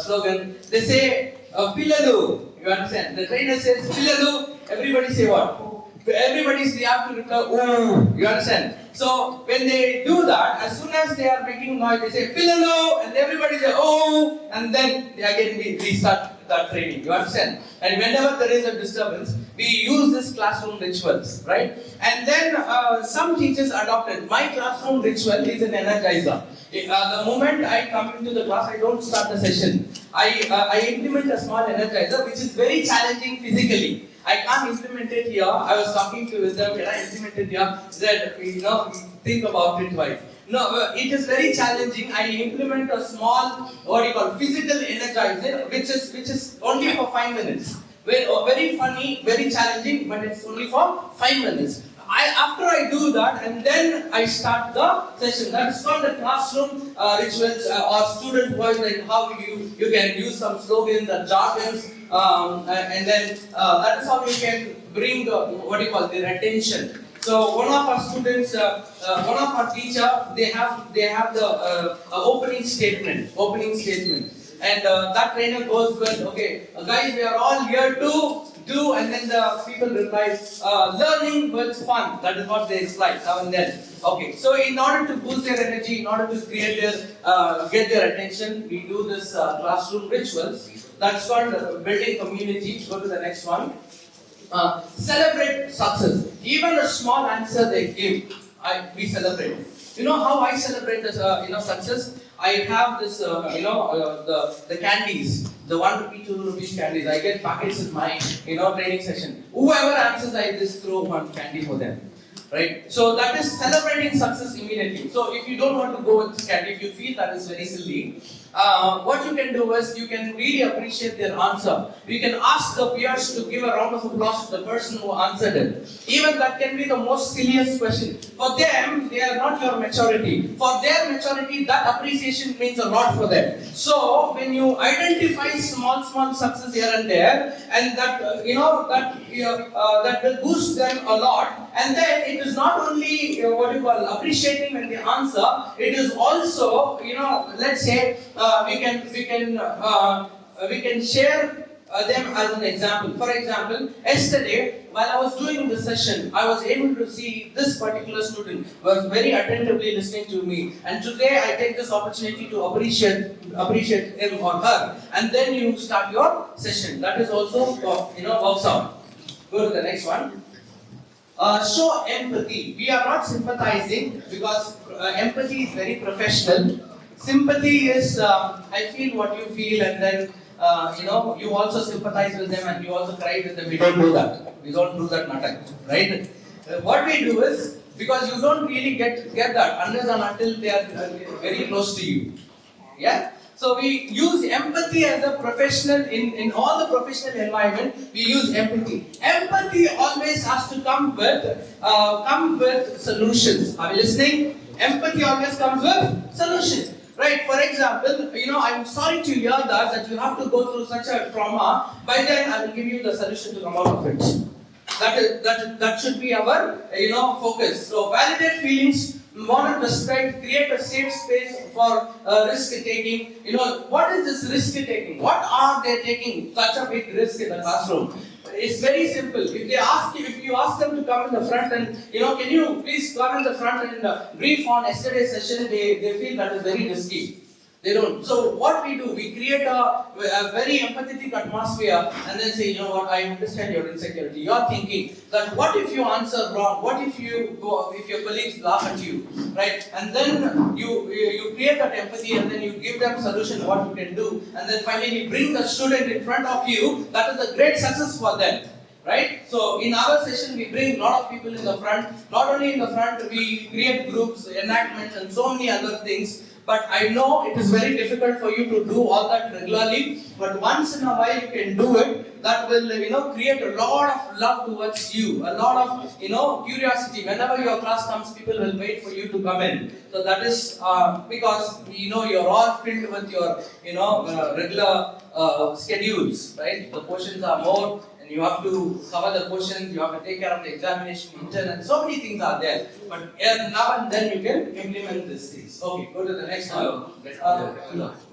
Slogan. They say Pilladu. You understand? The trainer says Pilladu. Everybody say what? They have to reply, oh, you understand? So when they do that, as soon as they are making noise, they say Pillalo, and everybody say oh, and then we start that training. You understand? And whenever there is a disturbance, we use this classroom rituals, right? And then some teachers adopted. My classroom ritual is an energizer. The moment I come into the class, I don't start the session. I implement a small energizer, which is very challenging physically. I can't implement it here. I was talking to them, can I implement it here? That think about it twice. No, it is very challenging. I implement a small, physical energizer, which is only for 5 minutes. Very funny, very challenging, but it's only for 5 minutes. After I do that, and then I start the session. That's called the classroom rituals or student voice, like how you can use some slogans and jargons, and then that is how you can bring their attention. So one of our students, one of our teacher, they have the opening statement, and that trainer goes well. Okay, guys, we are all here to do, and then the people reply, learning with fun. That is what they reply now and then. Okay, so in order to boost their energy, in order to create get their attention, we do this classroom rituals. That's called building community. Go to the next one. Celebrate success. Even a small answer they give, we celebrate. You know how I celebrate this, success? I have this, the candies, the 1 rupee, 2 rupees candies. I get packets in my, training session. Whoever answers, I just throw one candy for them. Right? So that is celebrating success immediately. So if you don't want to go with candy, if you feel that is very silly, what you can do is you can really appreciate their answer. You can ask the peers to give a round of applause to the person who answered it. Even that can be the most silliest question. For them, they are not your maturity. For their maturity, that appreciation means a lot for them. So when you identify small success here and there, and that that will boost them a lot, and then it is not only appreciating when they answer, it is also let's say we can share them as an example. For example, yesterday while I was doing the session, I was able to see this particular student was very attentively listening to me, and today I take this opportunity to appreciate him or her, and then you start your session. That is also works out. Go to the next one. Show empathy. We are not sympathizing because empathy is very professional. Sympathy is I feel what you feel, and then you also sympathize with them and you also cry with them. We don't do that. We don't do that natak, right? What we do is, because you don't really get that unless and until they are very close to you. Yeah. So we use empathy as a professional in all the professional environment. We use empathy. Empathy always has to come with solutions. Are you listening? Empathy always comes with solutions. Right, for example, I'm sorry to hear that you have to go through such a trauma. By then, I will give you the solution to come out of it. That should be our focus. So validate feelings, model respect, create a safe space for risk taking. What is this risk taking? What are they taking such a big risk in the classroom? It's very simple. If you ask them to come in the front and can you please come in the front and brief on yesterday's session, they feel that is very risky. They don't. So what we do, we create a very empathetic atmosphere and then say, what, I understand your insecurity. You are thinking that what if you answer wrong? What if your colleagues laugh at you, right? And then you create that empathy and then you give them solution what you can do, and then finally bring the student in front of you. That is a great success for them. Right? So in our session, we bring a lot of people in the front. Not only in the front, we create groups, enactments, and so many other things. But I know it is very difficult for you to do all that regularly. But once in a while you can do it. That will, create a lot of love towards you. A lot of, curiosity. Whenever your class comes, people will wait for you to come in. So that is because, you're all filled with your, regular schedules, right? The questions are more. And you have to cover the questions, you have to take care of the examination, intern, and so many things are there. But now and then you can implement these things. Okay, go to the next one.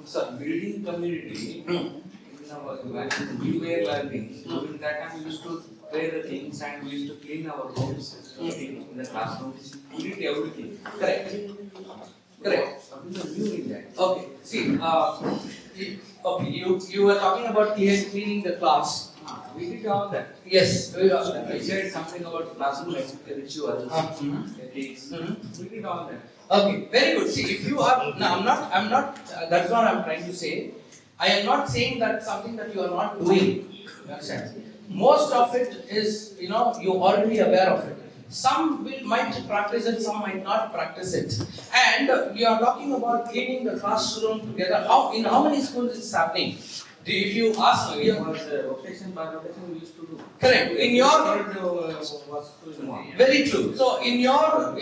So, building community, we were learning. During that time, we used to play the things and we used to clean our rooms in the classroom. We did everything. Correct. Something new in that. Okay, see, you were talking about cleaning the class. We did all that. Yes. I said something about classroom rituals, ethics. We did all that. Okay, very good. See, if you are, no, I'm not, that's what I'm trying to say. I am not saying that something that you are not doing. You understand? Most of it is, you're already aware of it. Some might practice it, some might not practice it. And we are talking about cleaning the classroom together. In how many schools is happening? If you ask me, rotation by rotation we used to do. Correct. In your very true. So in your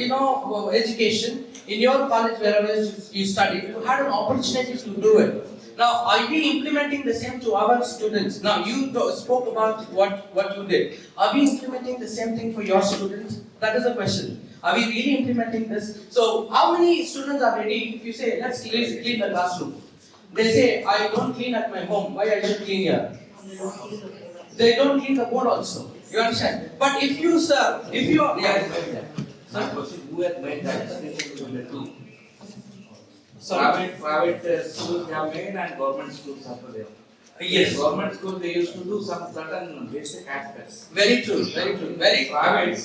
education, in your college, wherever you studied, you had an opportunity to do it. Now, are we implementing the same to our students? Now, you spoke about what you did. Are we implementing the same thing for your students? That is the question. Are we really implementing this? So, how many students are ready? If you say, let's clean the classroom. They say, I don't clean at my home. Why I should clean here? They don't clean the board also. You understand? But if you, sir, Who has made that distinction between the two? Private schools have made and government schools have there. Yes. Government schools they used to do some certain basic aspects. Very true. Very true. Very private.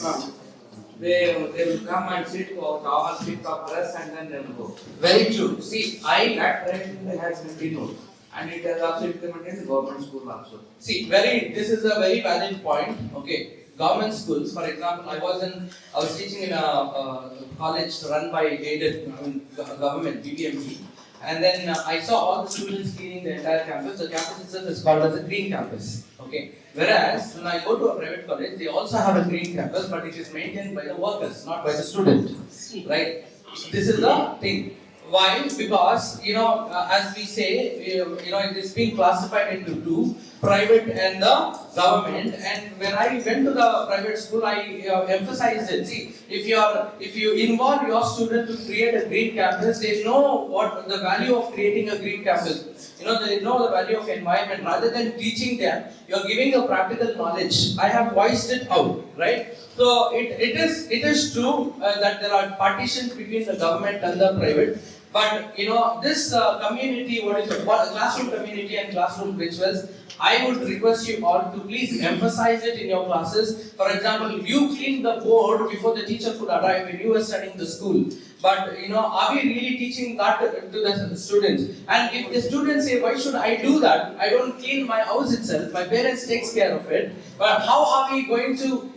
they will come and sit or sit or press and then they will go. Very true. See, That trend has continued and it has also implemented in government school also. See, this is a very valid point. Okay, government schools, for example, I was teaching in a college run by aided government, PPMG, and then I saw all the students cleaning the entire campus. The campus itself is called as a green campus. Okay, whereas when I go to a private college, they also have a green campus, but it is maintained by the workers, not by the student. Right? This is the thing. Why? Because as we say, it is being classified into two: private and the government. And when I went to the private school, I emphasized it. See, if you involve your student to create a green campus, they know what the value of creating a green campus. They know the value of environment. Rather than teaching them, you are giving the practical knowledge. I have voiced it out, right? So it is true that there are partitions between the government and the private. But this community, classroom community and classroom rituals, I would request you all to please emphasize it in your classes. For example, you clean the board before the teacher could arrive when you were studying the school. But are we really teaching that to the students? And if the students say, why should I do that? I don't clean my house itself. My parents takes care of it. But how are we going to,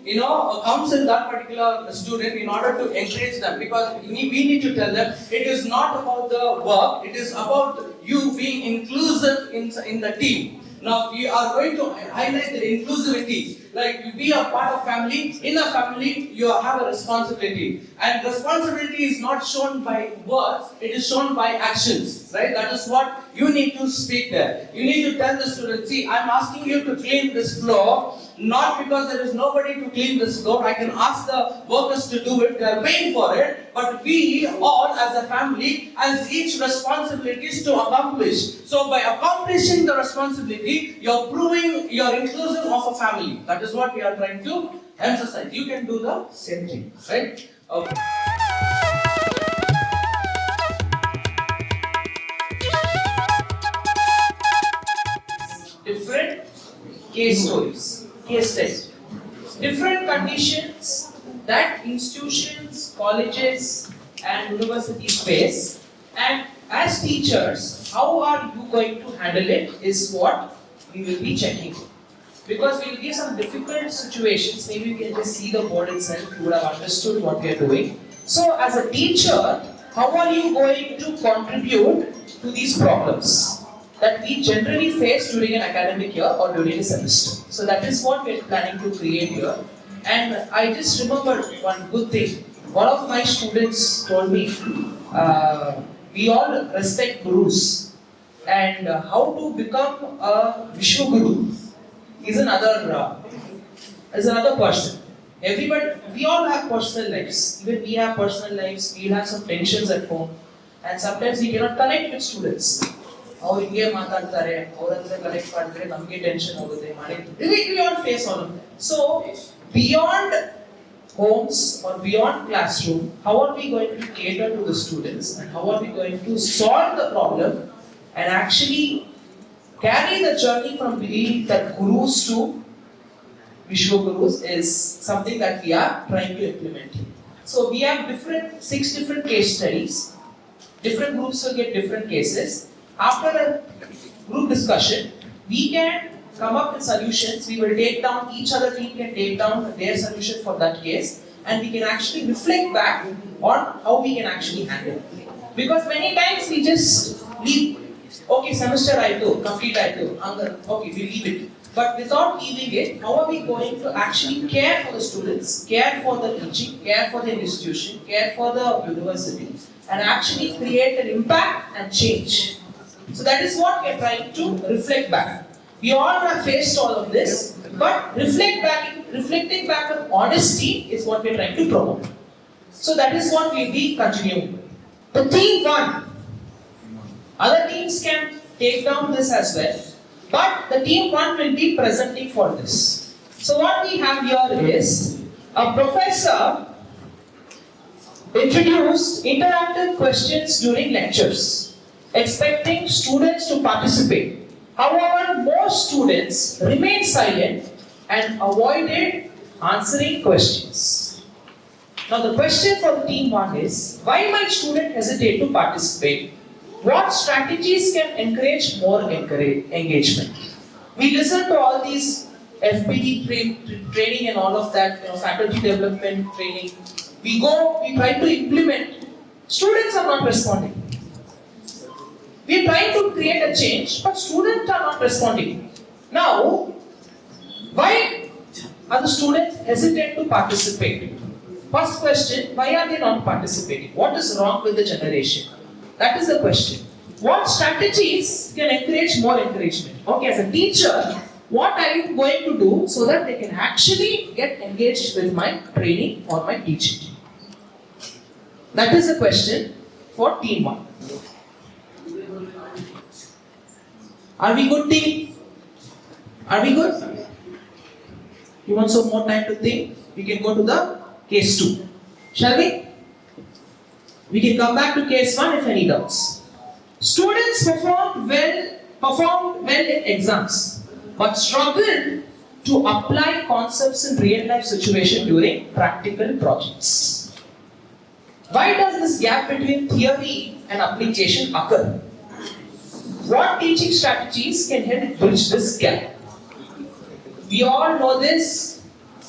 counsel that particular student in order to encourage them? Because we need to tell them it is not about the work. It is about you being inclusive in the team. Now we are going to highlight the inclusivity. Like you be a part of family. In a family, you have a responsibility, and responsibility is not shown by words; it is shown by actions. Right? That is what you need to speak there. You need to tell the student, see, I'm asking you to clean this floor, not because there is nobody to clean this floor. I can ask the workers to do it, they are paying for it, but we all as a family has each responsibilities to accomplish. So by accomplishing the responsibility, you're proving you're inclusive of a family. That is what we are trying to emphasize. You can do the same thing, right? Okay. Different case stories, case studies, different conditions that institutions, colleges and universities face, and as teachers, how are you going to handle it is what we will be checking. Because we will give some difficult situations, maybe we can just see the board itself, you would have understood what we are doing. So as a teacher, how are you going to contribute to these problems that we generally face during an academic year or during a semester? So that is what we are planning to create here. And I just remember one good thing. One of my students told me, we all respect gurus, and how to become a Vishwa Guru is another person. Everybody, we all have personal lives. Even we have personal lives. We have some tensions at home, and sometimes we cannot connect with students. We all face all of that. So beyond homes or beyond classroom, how are we going to cater to the students, and how are we going to solve the problem and actually carry the journey from believing that gurus to Vishwa Gurus is something that we are trying to implement here. So we have 6 different case studies. Different groups will get different cases. After a group discussion, we can come up with solutions. We will take down, each other team can take down their solution for that case, and we can actually reflect back on how we can actually handle it. Because many times we just leave, okay, semester I do, complete I do, okay, we leave it. But without leaving it, how are we going to actually care for the students, care for the teaching, care for the institution, care for the university, and actually create an impact and change? So that is what we are trying to reflect back. We all have faced all of this, but reflecting back with honesty is what we are trying to promote. So that is what we will be continuing. The team 1. Other teams can take down this as well, but the team 1 will be presenting for this. So what we have here is a professor introduced interactive questions during lectures, expecting students to participate. However, most students remained silent and avoided answering questions. Now the question for the team 1 is, why might student hesitate to participate? What strategies can encourage more engagement? We listen to all these FBD training and all of that, faculty development training. We try to implement. Students are not responding. We are trying to create a change, but students are not responding. Now, why are the students hesitant to participate? First question, why are they not participating? What is wrong with the generation? That is the question. What strategies can encourage more encouragement? Okay, as a teacher, what are you going to do so that they can actually get engaged with my training or my teaching? That is the question for team 1. Are we good, team? Are we good? You want some more time to think? We can go to the case 2. Shall we? We can come back to case 1 if any doubts. Students performed well in exams, but struggled to apply concepts in real life situation during practical projects. Why does this gap between theory and application occur? What teaching strategies can help bridge this gap? We all know this.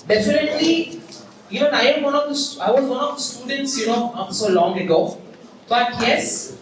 Definitely, even I was one of the students, not so long ago. But yes,